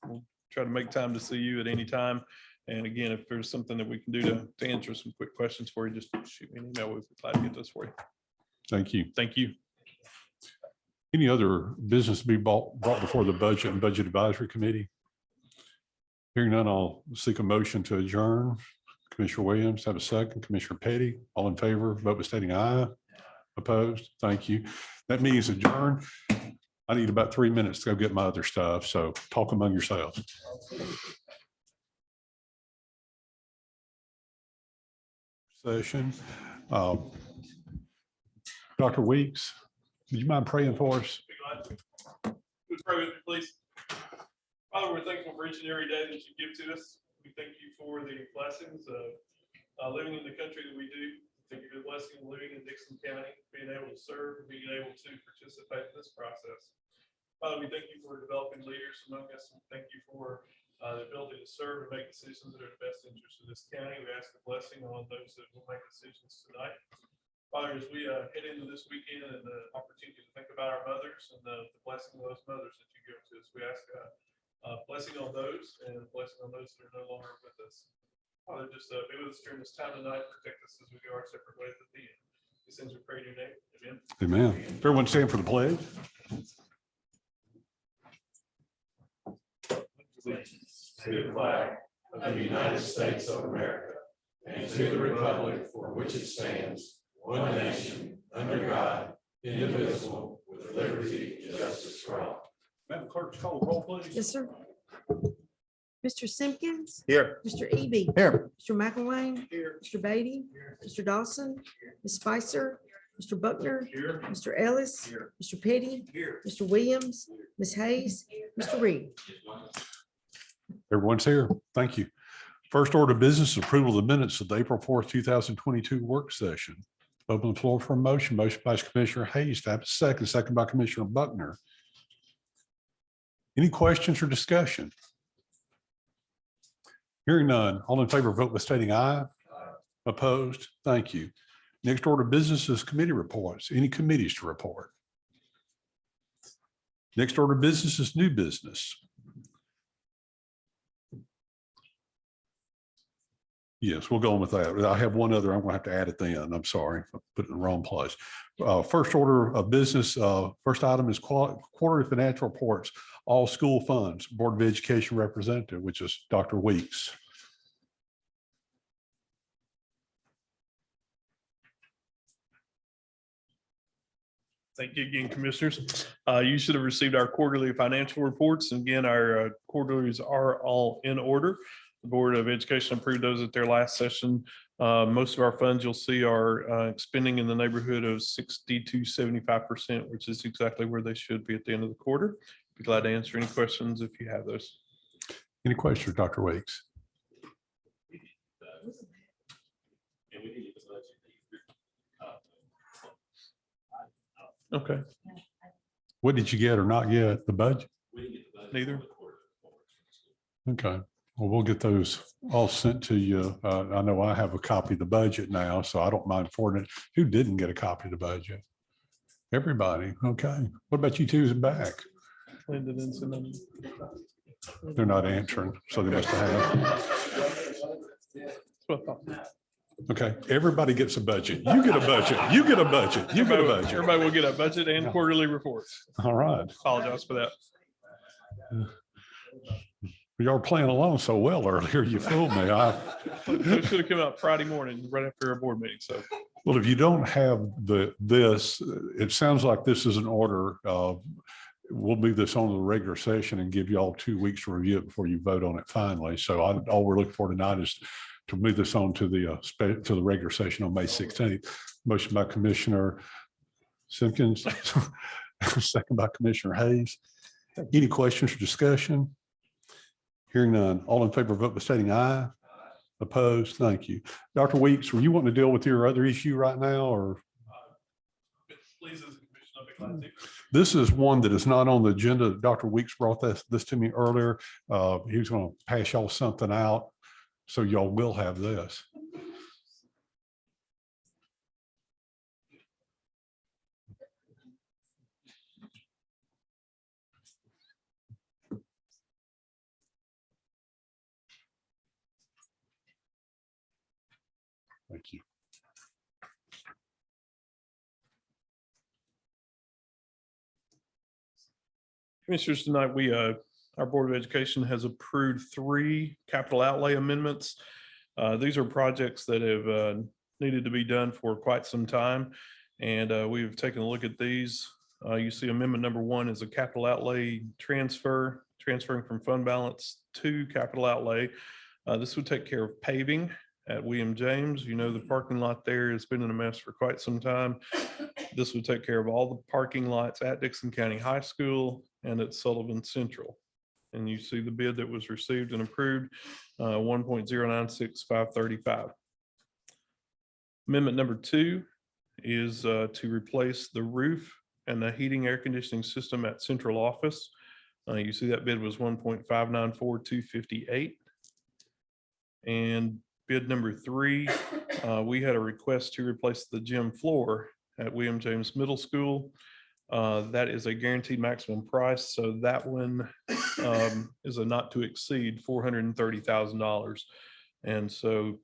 Speaker 6: try to make time to see you at any time. And again, if there's something that we can do to answer some quick questions for you, just shoot me an email. We'll be glad to get those for you.
Speaker 1: Thank you.
Speaker 6: Thank you.
Speaker 1: Any other business to be brought before the Budget and Budget Advisory Committee? Hearing none, I'll seek a motion to adjourn. Commissioner Williams, have a second. Commissioner Petty, all in favor, vote by stating aye. Opposed? Thank you. That meeting is adjourned. I need about 3 minutes to go get my other stuff, so talk among yourselves. Session. Dr. Weeks, would you mind praying for us?
Speaker 6: Please pray with me, please. Father, we're thankful for each and every day that you give to us. We thank you for the blessings of living in the country that we do. Thank you for the blessing of living in Dickson County, being able to serve, and being able to participate in this process. Father, we thank you for developing leaders among us, and thank you for the ability to serve and make decisions that are in the best interest of this county. We ask a blessing on those that will make decisions tonight. Father, as we head into this weekend and the opportunity to think about our mothers and the blessing of those mothers that you give to us, we ask a blessing on those and a blessing on those that are no longer with us. Father, just be with us during this time tonight. Protect us as we go our separate ways at the end. These things we pray in your name. Amen.
Speaker 1: Amen. Everyone stand for the pledge. to the flag of the United States of America and to the republic for which it stands, one nation, under God, indivisible, with liberty and justice for all. Madam Clerk, call the roll, please.
Speaker 2: Yes, sir. Mr. Simpkins.
Speaker 3: Here.
Speaker 2: Mr. Eby.
Speaker 3: Here.
Speaker 2: Mr. McElwain.
Speaker 1: Here.
Speaker 2: Mr. Beatty. Mr. Dawson. Ms. Spicer. Mr. Buckner.
Speaker 1: Here.
Speaker 2: Mr. Ellis.
Speaker 1: Here.
Speaker 2: Mr. Petty.
Speaker 1: Here.
Speaker 2: Mr. Williams. Ms. Hayes. Mr. Reed.
Speaker 1: Everyone's here. Thank you. First order of business is approval of the minutes of the April 4th, 2022 work session. Open the floor for a motion. Motion by Commissioner Hayes to have a second, second by Commissioner Buckner. Any questions or discussion? Hearing none. All in favor, vote by stating aye. Opposed? Thank you. Next order of business is committee reports. Any committees to report? Next order of business is new business. Yes, we'll go on with that. I have one other. I'm going to have to add it then. I'm sorry, I put it in the wrong place. First order of business, first item is quarterly financial reports, all school funds, Board of Education representative, which is Dr. Weeks.
Speaker 6: Thank you again, Commissioners. You should have received our quarterly financial reports. And again, our quarterlies are all in order. The Board of Education approved those at their last session. Most of our funds you'll see are expending in the neighborhood of 60 to 75%, which is exactly where they should be at the end of the quarter. Be glad to answer any questions if you have those.
Speaker 1: Any questions, Dr. Weeks?
Speaker 6: Okay,
Speaker 1: What did you get or not get? The budget?
Speaker 6: neither.
Speaker 1: Okay, well, we'll get those all sent to you. I know I have a copy of the budget now, so I don't mind forwarding it. Who didn't get a copy of the budget? Everybody. Okay. What about you two's back?
Speaker 6: Linda didn't send them.
Speaker 1: They're not answering, so they must have.
Speaker 6: That's what I thought.
Speaker 1: Okay, everybody gets a budget. You get a budget. You get a budget. You get a budget.
Speaker 6: Everybody will get a budget and quarterly reports.
Speaker 1: All right.
Speaker 6: Apologize for that.
Speaker 1: You are playing along so well earlier. You fooled me.
Speaker 6: It should have come out Friday morning, right after our board meeting. So,
Speaker 1: Well, if you don't have this, it sounds like this is an order. We'll move this on to the regular session and give you all 2 weeks to review it before you vote on it finally. So all we're looking for tonight is to move this on to the regular session on May 16th. Motion by Commissioner Simpkins, second by Commissioner Hayes. Any questions or discussion? Hearing none. All in favor, vote by stating aye. Opposed? Thank you. Dr. Weeks, were you wanting to deal with your other issue right now, or?
Speaker 6: please, as a commission, I'll be glad to.
Speaker 1: This is one that is not on the agenda. Dr. Weeks brought this to me earlier. He was going to pass y'all something out, so y'all will have this. Thank you.
Speaker 6: Commissioners, tonight our Board of Education has approved 3 capital outlay amendments. These are projects that have needed to be done for quite some time, and we've taken a look at these. You see amendment number 1 is a capital outlay transferring from fund balance to capital outlay. This would take care of paving at William James. You know, the parking lot there has been in a mess for quite some time. This would take care of all the parking lots at Dickson County High School and at Sullivan Central. And you see the bid that was received and approved, $1.096535. Amendment number 2 is to replace the roof and the heating air conditioning system at central office. You see that bid was $1.594258. And bid number 3, we had a request to replace the gym floor at William James Middle School. That is a guaranteed maximum price. So that one is a not to exceed $430,000. And so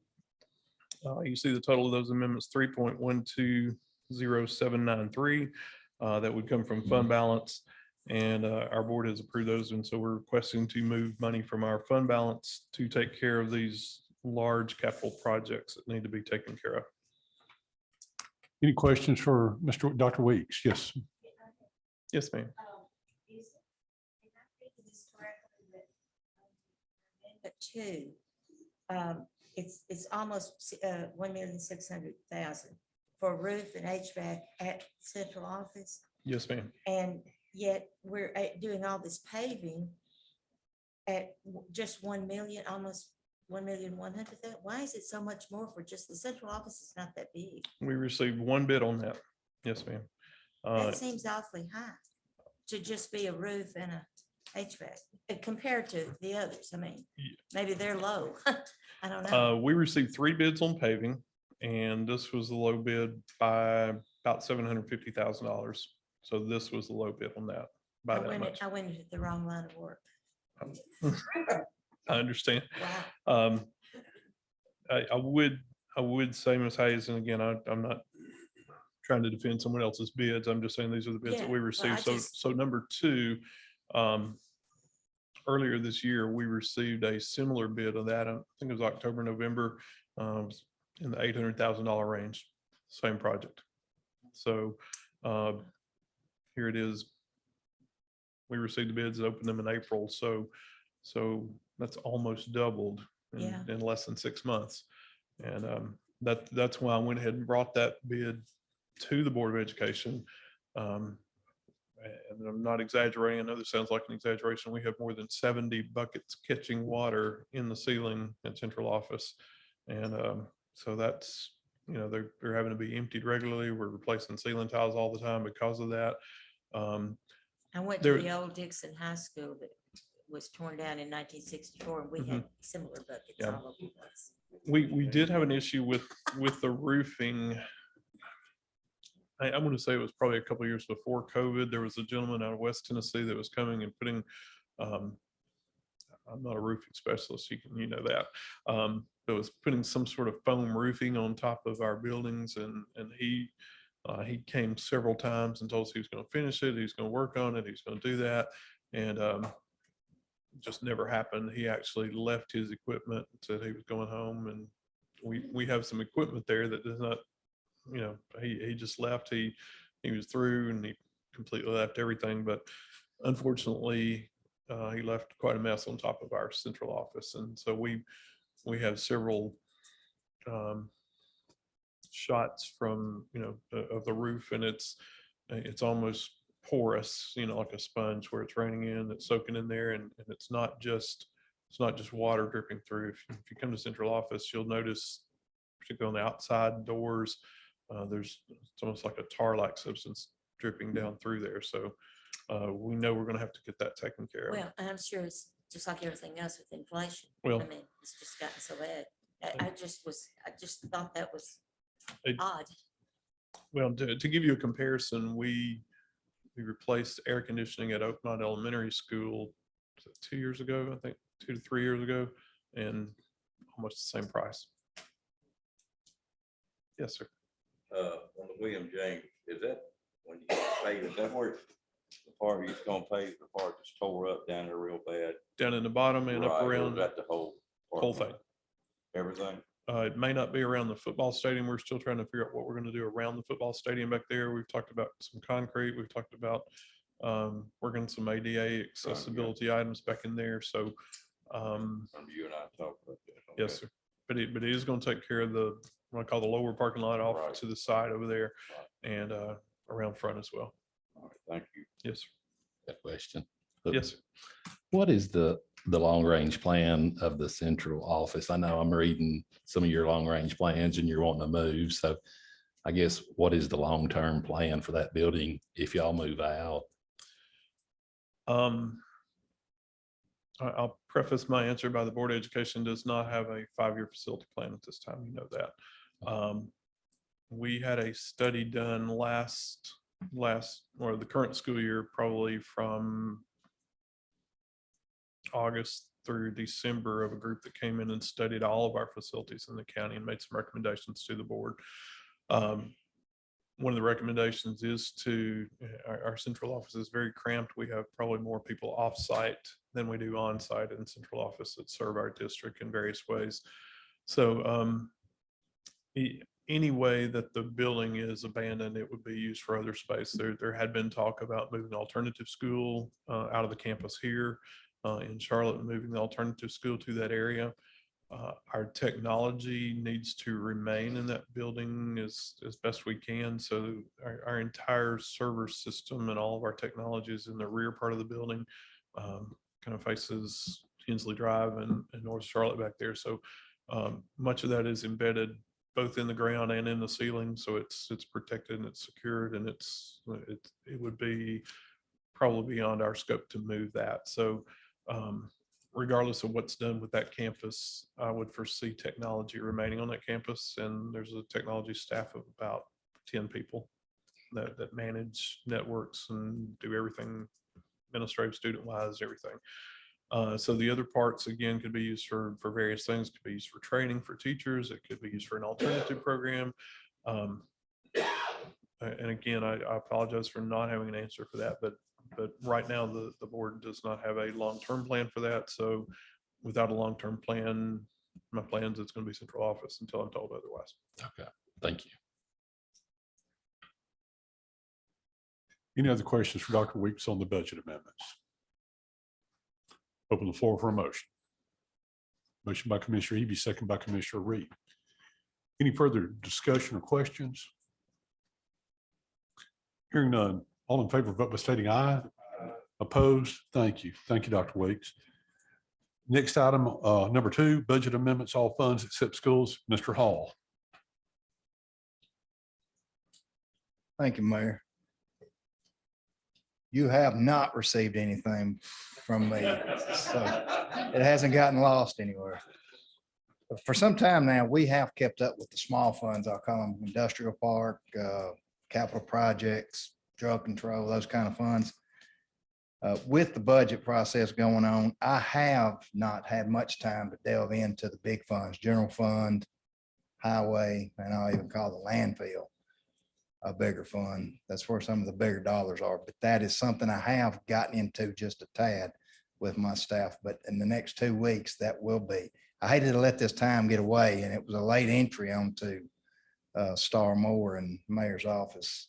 Speaker 6: you see the total of those amendments, 3.120793. That would come from fund balance. And our board has approved those. And so we're requesting to move money from our fund balance to take care of these large capital projects that need to be taken care of.
Speaker 1: Any questions for Dr. Weeks? Yes.
Speaker 6: Yes, ma'am.
Speaker 10: But two, it's almost 1,600,000 for roof and HVAC at central office.
Speaker 6: Yes, ma'am.
Speaker 10: And yet we're doing all this paving at just 1 million, almost 1,100,000. Why is it so much more for just the central office? It's not that big.
Speaker 6: We received one bid on that. Yes, ma'am.
Speaker 10: That seems awfully high to just be a roof and a HVAC compared to the others. I mean, maybe they're low. I don't know.
Speaker 6: We received 3 bids on paving, and this was the low bid by about $750,000. So this was the low bid on that by that much.
Speaker 10: I went into the wrong line of work.
Speaker 6: I understand.
Speaker 10: Wow.
Speaker 6: I would say, Ms. Hayes, and again, I'm not trying to defend someone else's bids. I'm just saying these are the bids that we received. So number 2, earlier this year, we received a similar bid of that. I think it was October, November, in the $800,000 range, same project. So here it is. We received the bids, opened them in April. So that's almost doubled in less than 6 months. And that's why I went ahead and brought that bid to the Board of Education. And I'm not exaggerating. I know this sounds like an exaggeration. We have more than 70 buckets catching water in the ceiling at central office. And so that's, they're having to be emptied regularly. We're replacing ceiling tiles all the time because of that.
Speaker 10: I went to the old Dickson High School that was torn down in 1964, and we had similar buckets all over the place.
Speaker 6: We did have an issue with the roofing. I'm going to say it was probably a couple of years before COVID. There was a gentleman out of West Tennessee that was coming and putting, I'm not a roofing specialist, you know that, but was putting some sort of foam roofing on top of our buildings, and he came several times and told us he was going to finish it, he's going to work on it, he's going to do that, and just never happened. He actually left his equipment and said he was going home, and we have some equipment there that does not, he just left. He was through, and he completely left everything, but unfortunately he left quite a mess on top of our central office. And so we have several shots from of the roof, and it's almost porous, like a sponge, where it's raining in, it's soaking in there, and it's not just water dripping through. If you come to central office, you'll notice, particularly on the outside doors, it's almost like a tar-like substance dripping down through there. So we know we're going to have to get that taken care of.
Speaker 10: Well, I'm sure it's just like everything else with inflation.
Speaker 6: Well,
Speaker 10: I mean, it's just gotten so bad. I just thought that was odd.
Speaker 6: Well, to give you a comparison, we replaced air conditioning at Oakmont Elementary School 2 years ago, I think 2 to 3 years ago, and almost the same price. Yes, sir.
Speaker 7: On the William James, is that when you pay, is that where the part you're gonna pay, the part that's tore up down there real bad?
Speaker 6: Down in the bottom and up around
Speaker 7: Got the whole
Speaker 6: thing.
Speaker 7: Everything.
Speaker 6: It may not be around the football stadium. We're still trying to figure out what we're going to do around the football stadium back there. We've talked about some concrete. We've talked about working on some ADA accessibility items back in there. So
Speaker 7: You and I talked about that. Okay.
Speaker 6: yes, sir. But it is going to take care of what I call the lower parking lot off to the side over there, and around front as well.
Speaker 7: All right, thank you.
Speaker 6: Yes, sir.
Speaker 11: That question.
Speaker 6: Yes, sir.
Speaker 11: What is the long range plan of the central office? I know I'm reading some of your long range plans and you're wanting to move. So I guess what is the long term plan for that building if y'all move out?
Speaker 6: I'll preface my answer by the Board of Education does not have a 5-year facility plan at this time. You know that. We had a study done last or the current school year, probably from August through December, of a group that came in and studied all of our facilities in the county and made some recommendations to the board. one of the recommendations is to, our central office is very cramped. We have probably more people off-site than we do on-site in central office that serve our district in various ways. So any way that the building is abandoned, it would be used for other space. There had been talk about moving the alternative school out of the campus here in Charlotte, and moving the alternative school to that area. Our technology needs to remain in that building as best we can. So our entire server system and all of our technology is in the rear part of the building, kind of faces Hensley Drive and North Charlotte back there. So much of that is embedded both in the ground and in the ceiling. So it's protected and it's secured, and it would be probably beyond our scope to move that. So regardless of what's done with that campus, I would foresee technology remaining on that campus. And there's a technology staff of about 10 people that manage networks and do everything administrative, student wise, everything. So the other parts, again, could be used for various things. Could be used for training for teachers. It could be used for an alternative program. And again, I apologize for not having an answer for that, but right now the board does not have a long-term plan for that. So without a long-term plan, my plans, it's going to be central office until I'm told otherwise.
Speaker 11: Okay, thank you.
Speaker 1: Any other questions for Dr. Weeks on the budget amendments? Open the floor for a motion. Motion by Commissioner Eby, second by Commissioner Reed. Any further discussion or questions? Hearing none. All in favor, vote by stating aye. Opposed? Thank you. Thank you, Dr. Weeks. Next item, number 2, budget amendments, all funds except schools. Mr. Hall.
Speaker 3: Thank you, Mayor. You have not received anything from me, so it hasn't gotten lost anywhere. But for some time now, we have kept up with the small funds. I'll call them industrial park, capital projects, drug control, those kind of funds. With the budget process going on, I have not had much time to delve into the big funds, general fund, highway, and I'll even call the landfill a bigger fund. That's where some of the bigger dollars are, but that is something I have gotten into just a tad with my staff. But in the next 2 weeks, that will be. I hated to let this time get away, and it was a late entry onto Star Moore and Mayor's office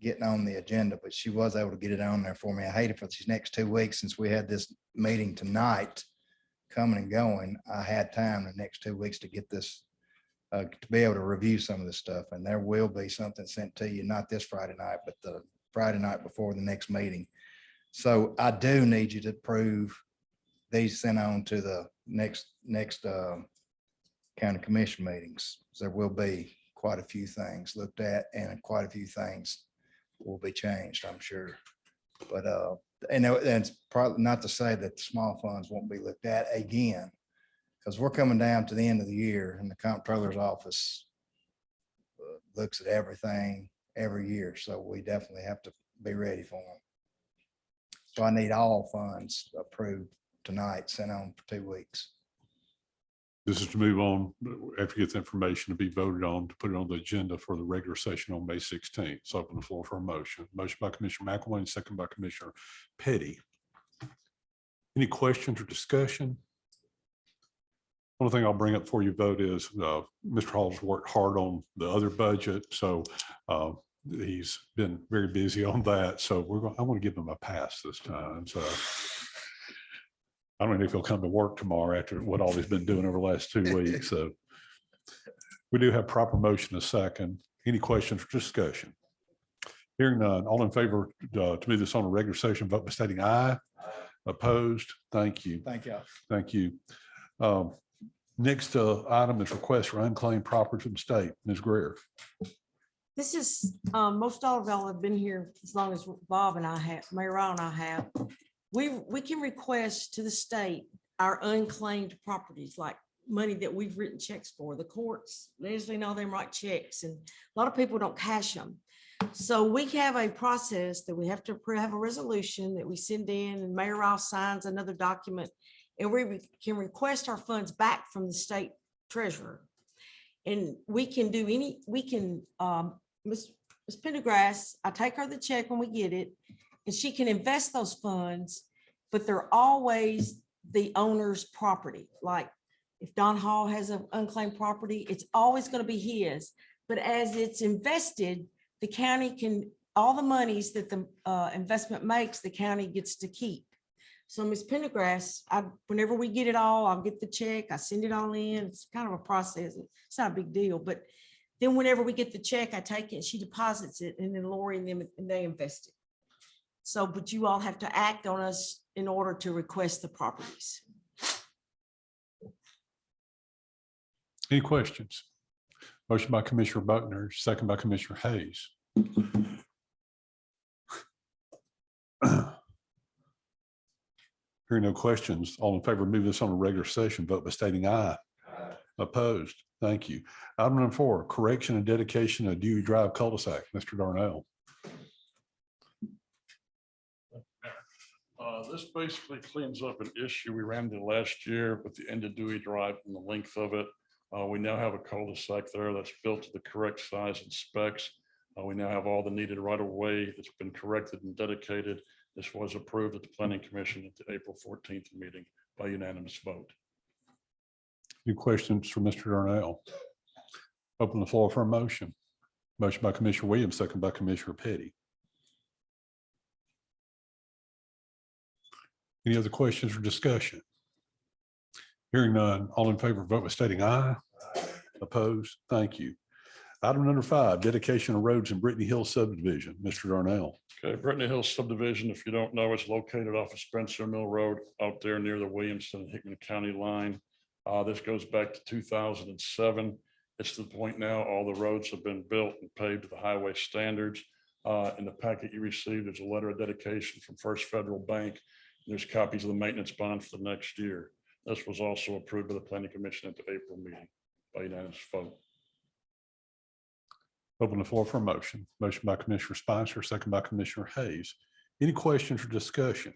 Speaker 3: getting on the agenda, but she was able to get it on there for me. I hate it for these next 2 weeks, since we had this meeting tonight coming and going. I had time the next 2 weeks to get this, to be able to review some of this stuff. And there will be something sent to you, not this Friday night, but the Friday night before the next meeting. So I do need you to approve these sent on to the next county commission meetings. There will be quite a few things looked at, and quite a few things will be changed, I'm sure. But and it's probably not to say that the small funds won't be looked at again, because we're coming down to the end of the year, and the comptroller's office looks at everything every year. So we definitely have to be ready for them. So I need all funds approved tonight, sent on for 2 weeks.
Speaker 1: This is to move on after you get the information to be voted on, to put it on the agenda for the regular session on May 16th. So open the floor for a motion. Motion by Commissioner McElwain, second by Commissioner Petty. Any questions or discussion? Only thing I'll bring up for you vote is Mr. Hall's worked hard on the other budget. So he's been very busy on that. So I want to give him a pass this time. So I don't know if he'll come to work tomorrow after what all he's been doing over the last 2 weeks. So we do have proper motion a second. Any questions or discussion? Hearing none, all in favor to move this on a regular session, vote by stating aye. Opposed? Thank you.
Speaker 3: Thank you.
Speaker 1: Thank you. Next item is request for unclaimed property from the state. Ms. Greer.
Speaker 9: This is, most all of y'all have been here as long as Bob and I have, Mayor Ryan and I have. We can request to the state our unclaimed properties, like money that we've written checks for. The courts, Leslie and all them write checks, and a lot of people don't cash them. So we have a process that we have to have a resolution that we send in, and Mayor Ryan signs another document, and we can request our funds back from the state treasurer. And we can do Ms. Pendergrass, I take her the check when we get it, and she can invest those funds, but they're always the owner's property. Like if Don Hall has an unclaimed property, it's always going to be his. But as it's invested, the county can, all the monies that the investment makes, the county gets to keep. So Ms. Pendergrass, whenever we get it all, I'll get the check, I send it all in. It's kind of a process. It's not a big deal, but then whenever we get the check, I take it, she deposits it, and then Lori and them, and they invest it. So, but you all have to act on us in order to request the properties.
Speaker 1: Any questions? Motion by Commissioner Buckner, second by Commissioner Hayes. Hearing no questions, all in favor of moving this on a regular session, vote by stating aye. Opposed? Thank you. Item number 4, correction and dedication of Dewey Drive cul-de-sac. Mr. Darnell.
Speaker 12: This basically cleans up an issue we ran into last year with the end of Dewey Drive and the length of it. We now have a cul-de-sac there that's built to the correct size and specs. We now have all the needed right of way that's been corrected and dedicated. This was approved at the Planning Commission at the April 14th meeting by unanimous vote.
Speaker 1: Any questions for Mr. Darnell? Open the floor for a motion. Motion by Commissioner Williams, second by Commissioner Petty. Any other questions or discussion? Hearing none, all in favor, vote by stating aye. Opposed? Thank you. Item number 5, dedication of roads in Brittany Hill subdivision. Mr. Darnell.
Speaker 12: Okay, Brittany Hill Subdivision, if you don't know, it's located off of Spencer Mill Road out there near the Williamson and Hickman County line. This goes back to 2007. It's to the point now all the roads have been built and paved to the highway standards. In the packet you received, there's a letter of dedication from First Federal Bank. There's copies of the maintenance bond for the next year. This was also approved by the Planning Commission at the April meeting by unanimous vote.
Speaker 1: Open the floor for a motion. Motion by Commissioner Spicer, second by Commissioner Hayes. Any questions or discussion?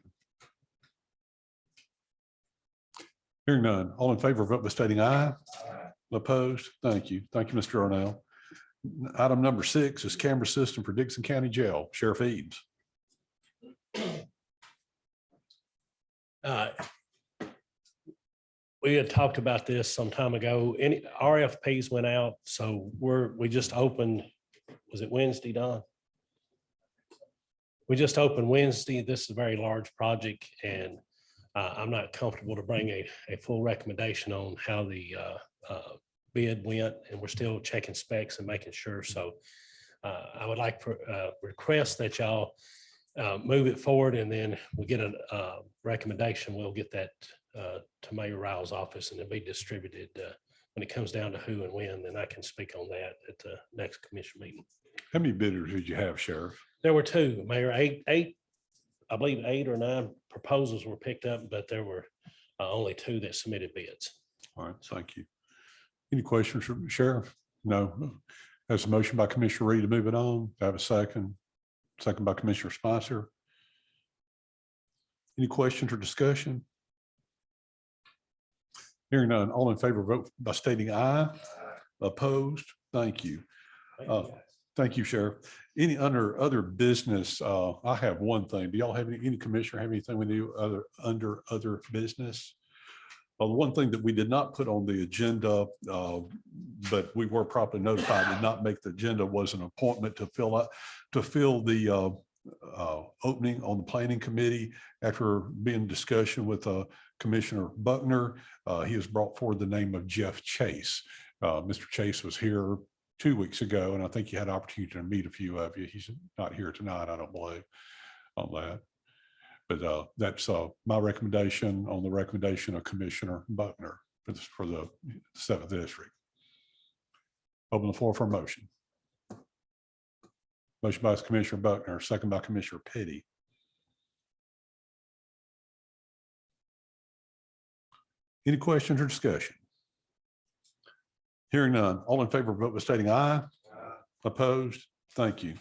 Speaker 1: Hearing none, all in favor, vote by stating aye. Opposed? Thank you. Thank you, Mr. Darnell. Item number 6 is camera system for Dickson County Jail. Sheriff Eads.
Speaker 13: We had talked about this some time ago. Any RFPs went out, so we just opened, was it Wednesday, Don? We just opened Wednesday. This is a very large project, and I'm not comfortable to bring a full recommendation on how the bid went, and we're still checking specs and making sure. So I would like for request that y'all move it forward, and then we get a recommendation. We'll get that to Mayor Ryle's office, and it'll be distributed when it comes down to who and when. Then I can speak on that at the next commission meeting.
Speaker 1: How many bidders did you have, Sheriff?
Speaker 13: There were 2, Mayor. Eight, I believe 8 or 9 proposals were picked up, but there were only 2 that submitted bids.
Speaker 1: All right, thank you. Any questions from the Sheriff? No. That's a motion by Commissioner Reed to move it on. I have a second. Second by Commissioner Spicer. Any questions or discussion? Hearing none, all in favor, vote by stating aye. Opposed? Thank you. Thank you, Sheriff. Any under other business? I have one thing. Do y'all have any commissioner have anything we do under other business? The one thing that we did not put on the agenda, but we were properly notified did not make the agenda, was an appointment to fill the opening on the planning committee. After being in discussion with Commissioner Buckner, he has brought forward the name of Jeff Chase. Mr. Chase was here 2 weeks ago, and I think you had an opportunity to meet a few of you. He's not here tonight, I don't believe, on that. But that's my recommendation on the recommendation of Commissioner Buckner for the 7th District. Open the floor for a motion. Motion by Commissioner Buckner, second by Commissioner Petty. Any questions or discussion? Hearing none, all in favor, vote by stating aye. Opposed? Thank you.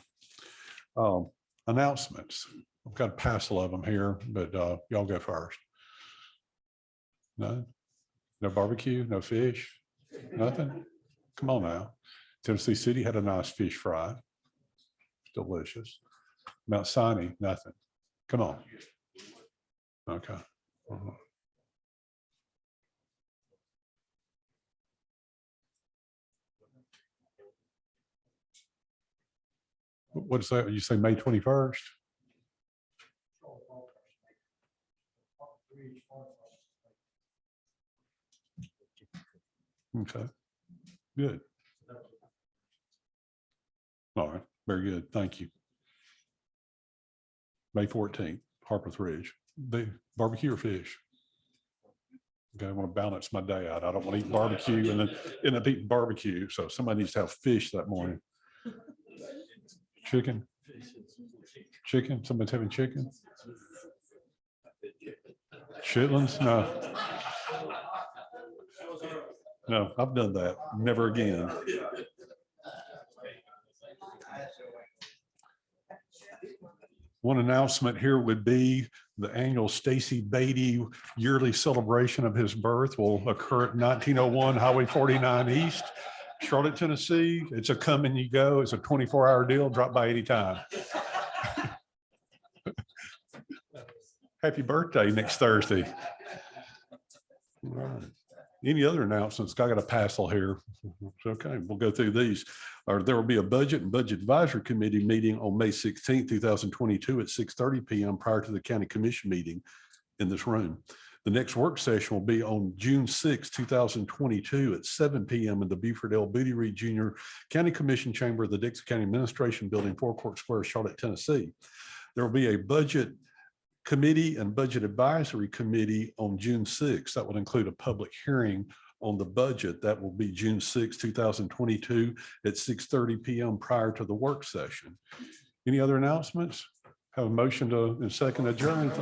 Speaker 1: Announcements. I've got a passel of them here, but y'all go first. No? No barbecue, no fish, nothing? Come on now. Tennessee City had a nice fish fry. delicious. Mount Sinai, nothing. Come on. Okay. Uh-huh. What is that? You say May 21st? Okay, good. All right, very good. Thank you. May 14th, Harpeth Ridge. The barbecue or fish? Okay, I want to balance my day out. I don't want to eat barbecue and then end up eating barbecue. So somebody needs to have fish that morning. Chicken? Chicken? Somebody's having chicken? Chitlins? No. No, I've done that. Never again. One announcement here would be the annual Stacey Beatty yearly celebration of his birth will occur at 1901 Highway 49 East, Charlotte, Tennessee. It's a come and you go. It's a 24-hour deal. Drop by anytime. Happy birthday next Thursday. All right. Any other announcements? I got a passel here. Okay, we'll go through these. There will be a budget and budget advisory committee meeting on May 16th, 2022 at 6:30 p.m. prior to the county commission meeting in this room. The next work session will be on June 6, 2022 at 7 p.m. in the Buford L. Beatty Reed Jr. County Commission Chamber of the Dickson County Administration Building, Forecourt Square, Charlotte, Tennessee. There will be a budget committee and budget advisory committee on June 6th. That will include a public hearing on the budget. That will be June 6, 2022 at 6:30 p.m. prior to the work session. Any other announcements? Have a motion to and second adjourn.